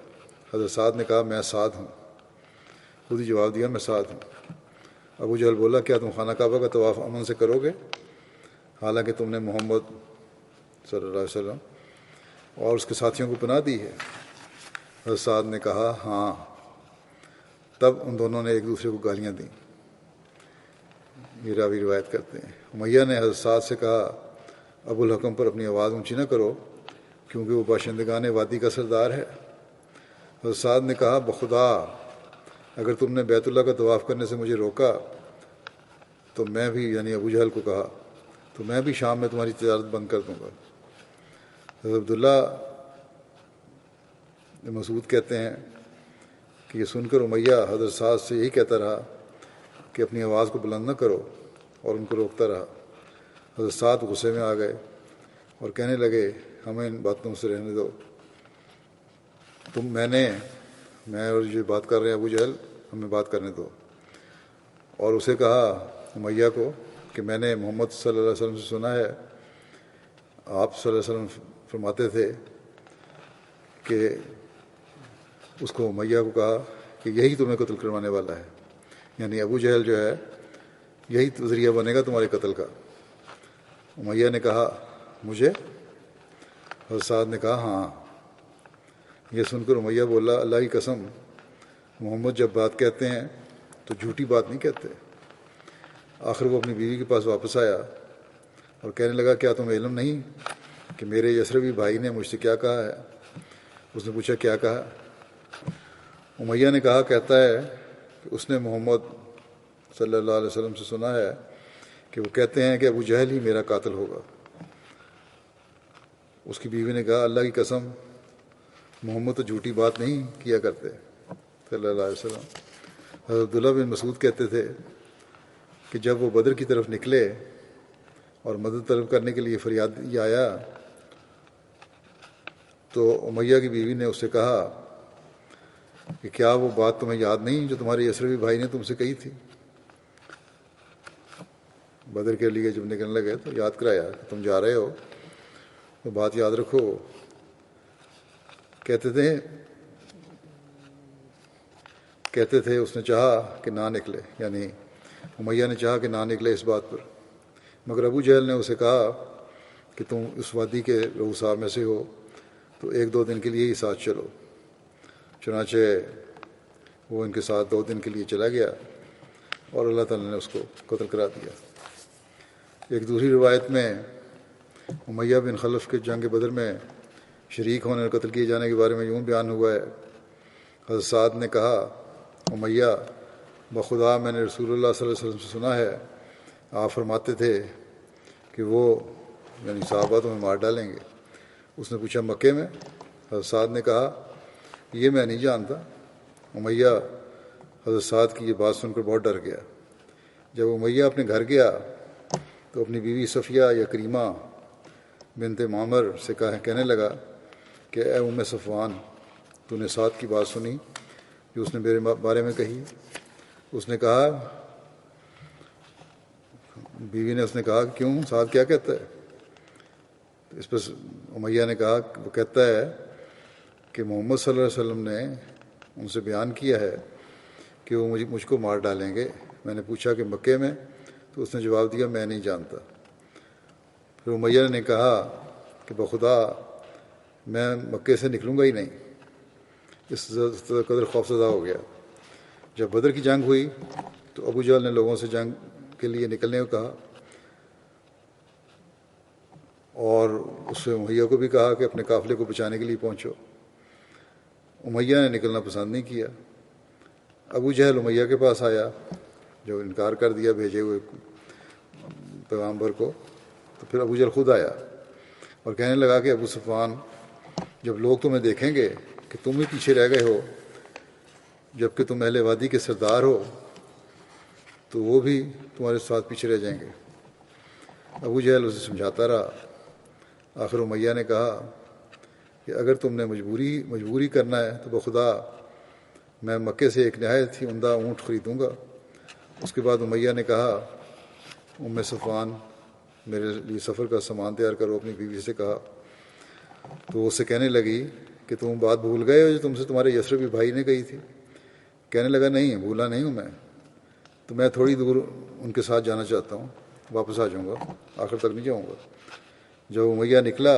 A: حضرت سعد نے کہا میں سعد ہوں، خود ہی جواب دیا میں سعد ہوں۔ ابو جہل بولا کیا تم خانہ کعبہ کا طواف امن سے کرو گے، حالانکہ تم نے محمد صلی اللہ علیہ وسلم اور اس کے ساتھیوں کو پناہ دی ہے؟ حضرت سعد نے کہا ہاں۔ تب ان دونوں نے ایک دوسرے کو گالیاں دیں۔ یہ راوی روایت کرتے ہیں امیہ نے حضرت سعد سے کہا ابو الحکم پر اپنی آواز اونچی نہ کرو کیونکہ وہ باشندگان وادی کا سردار ہے۔ حضرت سعد نے کہا بخدا اگر تم نے بیت اللہ کا طواف کرنے سے مجھے روکا تو میں بھی، یعنی ابو جہل کو کہا، تو میں بھی شام میں تمہاری تجارت بند کر دوں گا۔ حضرت عبداللہ مسعود کہتے ہیں کہ یہ سن کر امیہ حضرت سعد سے یہی کہتا رہا کہ اپنی آواز کو بلند نہ کرو اور ان کو روکتا رہا۔ حضرت سعد غصے میں آ گئے اور کہنے لگے ہمیں ان باتوں سے رہنے دو، میں اور جو بات کر رہے ہیں ابو جہل، ہمیں بات کرنے دو۔ اور اسے کہا امیہ کو کہ میں نے محمد صلی اللہ علیہ وسلم سے سنا ہے، آپ صلی اللہ علیہ وسلم فرماتے تھے کہ اس کو امیہ کو کہا کہ یہی تمہیں قتل کروانے والا ہے، یعنی ابو جہل جو ہے یہی ذریعہ بنے گا تمہارے قتل کا۔ امیہ نے کہا مجھے؟ حضرت سعد نے کہا ہاں۔ یہ سن کر امیہ بولا اللہ کی قسم محمد جب بات کہتے ہیں تو جھوٹی بات نہیں کہتے۔ آخر وہ اپنی بیوی کے پاس واپس آیا اور کہنے لگا کیا تمہیں علم نہیں کہ میرے یسربی بھائی نے مجھ سے کیا کہا ہے؟ اس نے پوچھا کیا کہا؟ امیہ نے کہا کہتا ہے کہ اس نے محمد صلی اللہ علیہ وسلم سے سنا ہے کہ وہ کہتے ہیں کہ ابو جہل ہی میرا قاتل ہوگا۔ اس کی بیوی نے کہا اللہ کی قسم محمد تو جھوٹی بات نہیں کیا کرتے صلی اللہ علیہ وسلم۔ حضرت عبداللہ بن مسعود کہتے تھے کہ جب وہ بدر کی طرف نکلے اور مدد طلب کرنے کے لیے فریادی آیا تو امیہ کی بیوی نے اس سے کہا کہ کیا وہ بات تمہیں یاد نہیں جو تمہارے یسربی بھائی نے تم سے کہی تھی؟ بدر کے لیے جب نکلنے لگے تو یاد کرایا کہ تم جا رہے ہو تو بات یاد رکھو۔ کہتے تھے اس نے چاہا کہ نہ نکلے، یعنی امیہ نے چاہا کہ نہ نکلے اس بات پر، مگر ابو جہل نے اسے کہا کہ تم اس وادی کے رؤساء میں سے ہو تو 1-2 دن کے لیے ہی ساتھ چلو۔ چنانچہ وہ ان کے ساتھ 2 دن کے لیے چلا گیا اور اللہ تعالیٰ نے اس کو قتل کرا دیا۔ ایک دوسری روایت میں امیہ بن خلف کے جنگ بدر میں شریک ہونے اور قتل کیے جانے کے بارے میں یوں بیان ہوا ہے حضرت سعد نے کہا امیہ بخدا میں نے رسول اللہ صلی اللہ علیہ وسلم سے سنا ہے آپ فرماتے تھے کہ وہ یعنی صحابہ تمہیں مار ڈالیں گے۔ اس نے پوچھا مکے میں؟ حضرت سعد نے کہا یہ میں نہیں جانتا۔ امیہ حضرت سعد کی یہ بات سن کر بہت ڈر گیا۔ جب امیہ اپنے گھر گیا تو اپنی بیوی صفیہ یا کریمہ بنت معمر سے کہنے لگا کہ اے ام صفوان تو نے سعد کی بات سنی جو اس نے میرے بارے میں کہی؟ بیوی نے اس نے کہا کیوں سعد کیا کہتا ہے؟ اس پر امیہ نے کہا وہ کہتا ہے کہ محمد صلی اللہ علیہ وسلم نے ان سے بیان کیا ہے کہ وہ مجھ کو مار ڈالیں گے۔ میں نے پوچھا کہ مکے میں؟ تو اس نے جواب دیا میں نہیں جانتا۔ پھر امیہ نے کہا کہ بخدا میں مکے سے نکلوں گا ہی نہیں۔ اس قدر خوفزدہ ہو گیا۔ جب بدر کی جنگ ہوئی تو ابو جہل نے لوگوں سے جنگ کے لیے نکلنے کو کہا اور اس سے امیہ کو بھی کہا کہ اپنے قافلے کو بچانے کے لیے پہنچو۔ امیہ نے نکلنا پسند نہیں کیا۔ ابو جہل امیہ کے پاس آیا جو انکار کر دیا بھیجے ہوئے پیغمبر کو، تو پھر ابو جہل خود آیا اور کہنے لگا کہ ابو صفوان جب لوگ تمہیں دیکھیں گے کہ تم ہی پیچھے رہ گئے ہو جبکہ تم اہل وادی کے سردار ہو تو وہ بھی تمہارے ساتھ پیچھے رہ جائیں گے۔ ابو جہل اسے سمجھاتا رہا۔ آخر امیہ نے کہا کہ اگر تم نے مجبوری کرنا ہے تو بخدا میں مکے سے ایک نہایت ہی عمدہ اونٹ خریدوں گا۔ اس کے بعد امیہ نے کہا ام صفوان میرے لیے سفر کا سامان تیار کرو۔ اپنی بیوی سے کہا تو وہ اسے کہنے لگی کہ تم بات بھول گئے ہو جو تم سے تمہارے یسربی بھائی نے کہی تھی؟ کہنے لگا نہیں بھولا نہیں ہوں میں، تو میں تھوڑی دور ان کے ساتھ جانا چاہتا ہوں، واپس آ جاؤں گا، آخر تک نہیں جاؤں گا۔ جب امیہ نکلا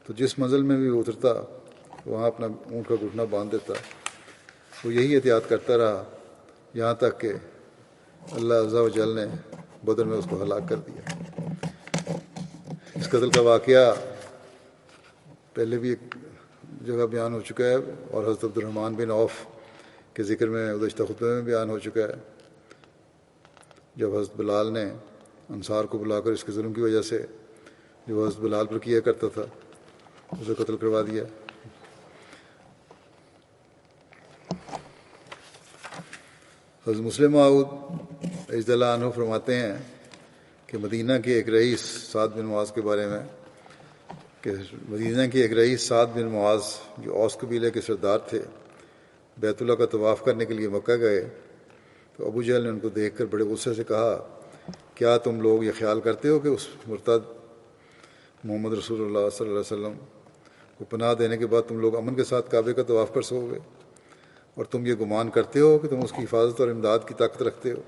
A: تو تو جس منزل میں بھی وہ اترتا وہاں اپنا اونٹ کا گھٹنا باندھ دیتا. وہ یہی احتیاط کرتا رہا یہاں تک کہ اللہ عز و جل نے بدر میں اس کو ہلاک کر دیا. اس قتل کا واقعہ پہلے بھی ایک جگہ بیان ہو چکا ہے اور حضرت عبد الرحمن بن عوف کے ذکر میں گزشتہ خطبے میں بیان ہو چکا ہے، جب حضرت بلال نے انصار کو بلا کر اس کے ظلم کی وجہ سے جو حضرت بلال پر کیا کرتا تھا اسے قتل کروا دیا. حضرت مسلم معود رضی اللہ عنہ فرماتے ہیں کہ مدینہ کے ایک رئیس سعد بن معاذ کے بارے میں کہ مدینہ کے ایک رئیس سعد بن معاذ جو اوس قبیلے کے سردار تھے بیت اللہ کا طواف کرنے کے لیے مکہ گئے تو ابو جہل نے ان کو دیکھ کر بڑے غصے سے کہا کیا تم لوگ یہ خیال کرتے ہو کہ اس مرتد محمد رسول اللہ صلی اللہ علیہ وسلم کو پناہ دینے کے بعد تم لوگ امن کے ساتھ کعبے کا طواف کر سکو گے، اور تم یہ گمان کرتے ہو کہ تم اس کی حفاظت اور امداد کی طاقت رکھتے ہو؟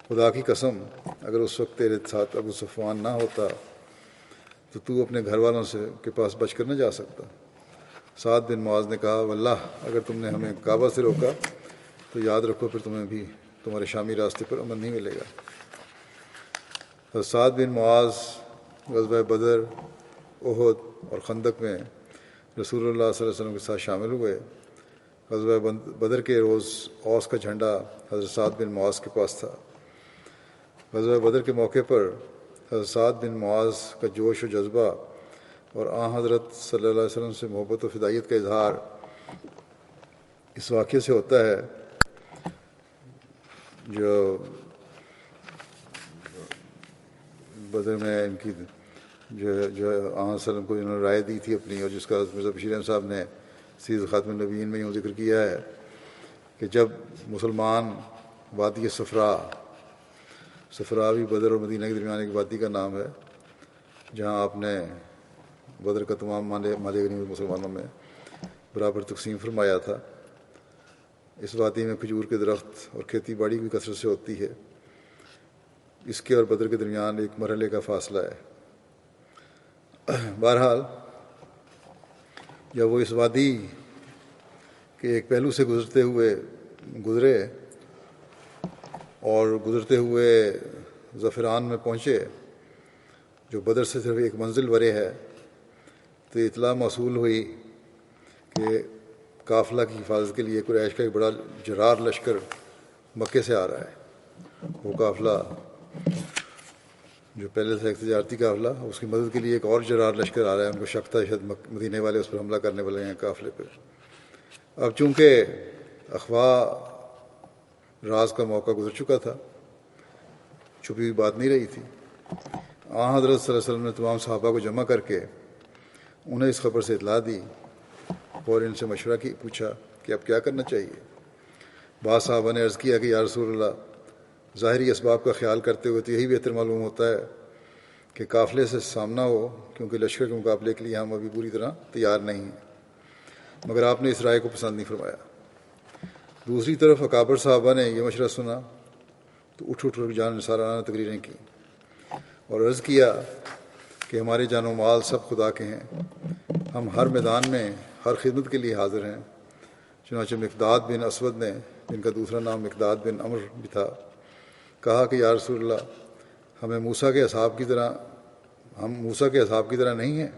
A: خدا کی قسم اگر اس وقت تیرے ساتھ ابو صفوان نہ ہوتا تو اپنے گھر والوں سے کے پاس بچ کر نہ جا سکتا. سعد بن معاذ نے کہا واللہ اگر تم نے ہمیں کعبہ سے روکا تو یاد رکھو پھر تمہیں بھی تمہارے شامی راستے پر امن نہیں ملے گا. سعد بن معاذ غزوہ بدر، احد اور خندق میں رسول اللہ صلی اللہ علیہ وسلم کے ساتھ شامل ہوئے. غزوہ بدر کے روز اوس کا جھنڈا حضرت سعد بن معاذ کے پاس تھا. غزوہ بدر کے موقع پر حضرت سعد بن معاذ کا جوش و جذبہ اور آن حضرت صلی اللہ علیہ وسلم سے محبت و فدائیت کا اظہار اس واقعے سے ہوتا ہے جو بدر میں ان کی جو آن وسلم کو انہوں نے رائے دی تھی اپنی، اور جس کا حضرت مرزا بشیر احمد صاحب نے سید خاتم النبیین میں یوں ذکر کیا ہے کہ جب مسلمان وادی صفرا بھی بدر اور مدینہ کے درمیان ایک وادی کا نام ہے جہاں آپ نے بدر کا تمام مال غنیمت مسلمانوں میں برابر تقسیم فرمایا تھا. اس وادی میں کھجور کے درخت اور کھیتی باڑی بھی کثرت سے ہوتی ہے. اس کے اور بدر کے درمیان ایک مرحلے کا فاصلہ ہے. بہرحال جب وہ اس وادی کے ایک پہلو سے گزرے اور گزرتے ہوئے ظفران میں پہنچے جو بدر سے صرف ایک منزل ورے ہے، تو اطلاع موصول ہوئی کہ قافلہ کی حفاظت کے لیے قریش کا ایک بڑا جرار لشکر مکے سے آ رہا ہے. وہ قافلہ جو پہلے سے ایک تجارتی قافلہ، اس کی مدد کے لیے ایک اور جرار لشکر آ رہا ہے. ان کو شک تھا شاید مدینے والے اس پر حملہ کرنے والے ہیں قافلے پر. اب چونکہ اخوا راز کا موقع گزر چکا تھا، چھپی ہوئی بات نہیں رہی تھی. حضرت صلی اللہ علیہ وسلم نے تمام صحابہ کو جمع کر کے انہیں اس خبر سے اطلاع دی اور ان سے مشورہ پوچھا کہ اب کیا کرنا چاہیے. بعض صحابہ نے عرض کیا کہ یا رسول اللہ، ظاہری اسباب کا خیال کرتے ہوئے تو یہی بہتر معلوم ہوتا ہے کہ قافلے سے سامنا ہو، کیونکہ لشکر کے مقابلے کے لیے ہم ابھی پوری طرح تیار نہیں ہیں. مگر آپ نے اس رائے کو پسند نہیں فرمایا. دوسری طرف اکابر صحابہ نے یہ مشورہ سنا تو اٹھ جان نثارانہ تقریریں کی اور عرض کیا کہ ہمارے جان و مال سب خدا کے ہیں، ہم ہر میدان میں ہر خدمت کے لیے حاضر ہیں. چنانچہ مقداد بن اسود نے، جن کا دوسرا نام مقداد بن عمر بھی تھا، کہا کہ یا رسول اللہ، ہم موسیٰ کے اصحاب کی طرح نہیں ہیں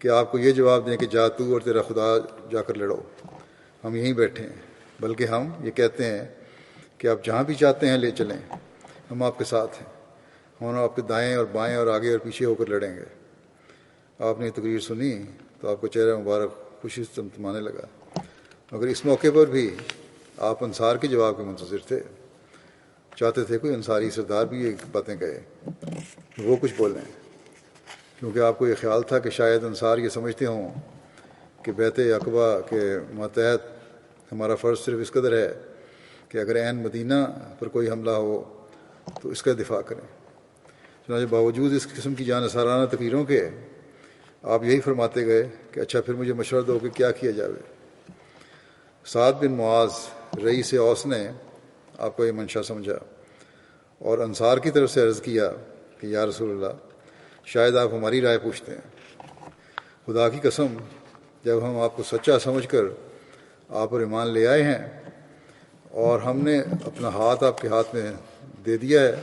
A: کہ آپ کو یہ جواب دیں کہ جا تو اور تیرا خدا جا کر لڑو، ہم یہیں بیٹھے ہیں، بلکہ ہم یہ کہتے ہیں کہ آپ جہاں بھی چاہتے ہیں لے چلیں، ہم آپ کے ساتھ ہیں، ہم آپ کے دائیں اور بائیں اور آگے اور پیچھے ہو کر لڑیں گے. آپ نے یہ تقریر سنی تو آپ کا چہرہ مبارک خوشی سے تمتمانے لگا. مگر اس موقع پر بھی آپ انصار کے جواب کے منتظر تھے، چاہتے تھے کوئی انصاری سردار بھی یہ باتیں کہے، وہ کچھ بولیں، کیونکہ آپ کو یہ خیال تھا کہ شاید انصار یہ سمجھتے ہوں کہ بیعت عقبہ کے ماتحت ہمارا فرض صرف اس قدر ہے کہ اگر عین مدینہ پر کوئی حملہ ہو تو اس کا دفاع کریں. چنانچہ باوجود اس قسم کی جانثارانہ تقریروں کے آپ یہی فرماتے گئے کہ اچھا پھر مجھے مشورہ دو کہ کیا کیا جاوے. سعد بن معاذ رئیس اوس نے آپ کو یہ منشا سمجھا اور انصار کی طرف سے عرض کیا کہ یا رسول اللہ، شاید آپ ہماری رائے پوچھتے ہیں. خدا کی قسم جب ہم آپ کو سچا سمجھ کر آپ پر ایمان لے آئے ہیں اور ہم نے اپنا ہاتھ آپ کے ہاتھ میں دے دیا ہے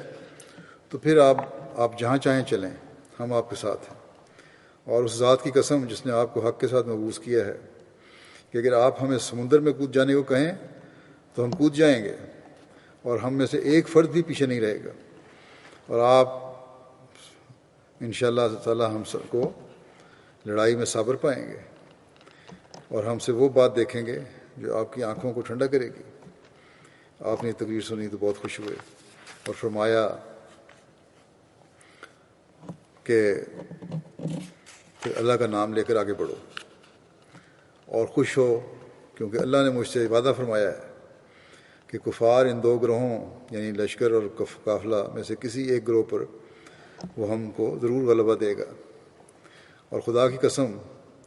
A: تو پھر آپ جہاں چاہیں چلیں، ہم آپ کے ساتھ ہیں۔ اور اس ذات کی قسم جس نے آپ کو حق کے ساتھ مبعوث کیا ہے کہ اگر آپ ہمیں سمندر میں کود جانے کو کہیں تو ہم کود جائیں گے اور ہم میں سے ایک فرد بھی پیچھے نہیں رہے گا، اور آپ انشاءاللہ تعالی ہم سب کو لڑائی میں صابر پائیں گے، اور ہم سے وہ بات دیکھیں گے جو آپ کی آنکھوں کو ٹھنڈا کرے گی۔ آپ نے تقریر سنی تو بہت خوش ہوئے اور فرمایا کہ پھر اللہ کا نام لے کر آگے بڑھو اور خوش ہو، کیونکہ اللہ نے مجھ سے وعدہ فرمایا ہے کہ کفار ان دو گروہوں یعنی لشکر اور قافلہ میں سے کسی ایک گروہ پر وہ ہم کو ضرور غلبہ دے گا۔ اور خدا کی قسم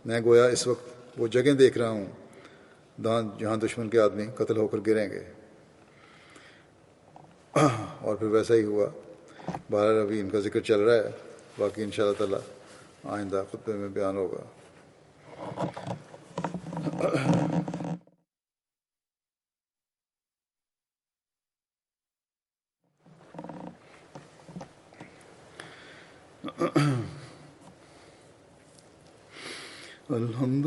A: میں گویا اس وقت وہ جگہ دیکھ رہا ہوں جہاں دشمن کے آدمی قتل ہو کر گریں گے، اور پھر ویسا ہی ہوا۔ بہرحال ابھی ان کا ذکر چل رہا ہے، باقی انشاءاللہ تعالی آئندہ خطبے میں بیان ہوگا۔ الحمد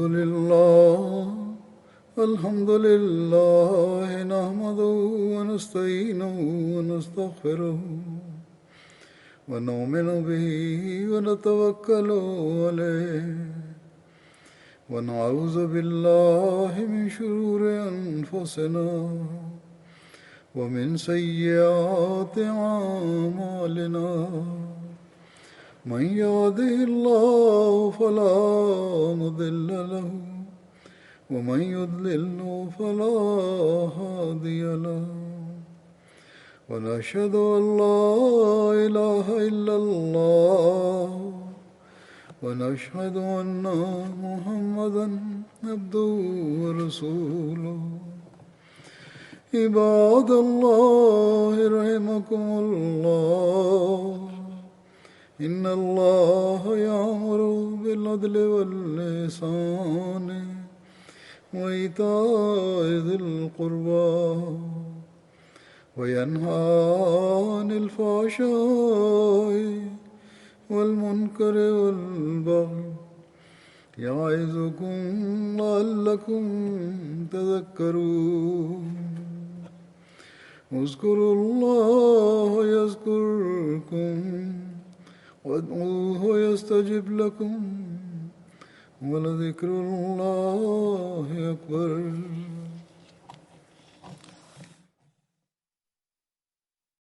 A: لله نحمده ونستعينه ونستغفره ونؤمن به ونتوكل عليه ونعوذ بالله من شرور أنفسنا ومن سيئات أعمالنا، من يهده الله فلا مضل له ومن يضلل فلا هادي له، ونشهد أن لا إله إلا الله ونشهد أن محمدا عبده ورسوله۔ عباد الله رحمكم الله، إن الله يأمر بالعدل والإحسان وإيتاء ذي القربى وينهى عن الفحشاء والمنكر والبغي يعظكم لعلكم تذكرون۔ اذكروا الله يذكركم وادعوه يستجب لكم ولذكر الله أكبر۔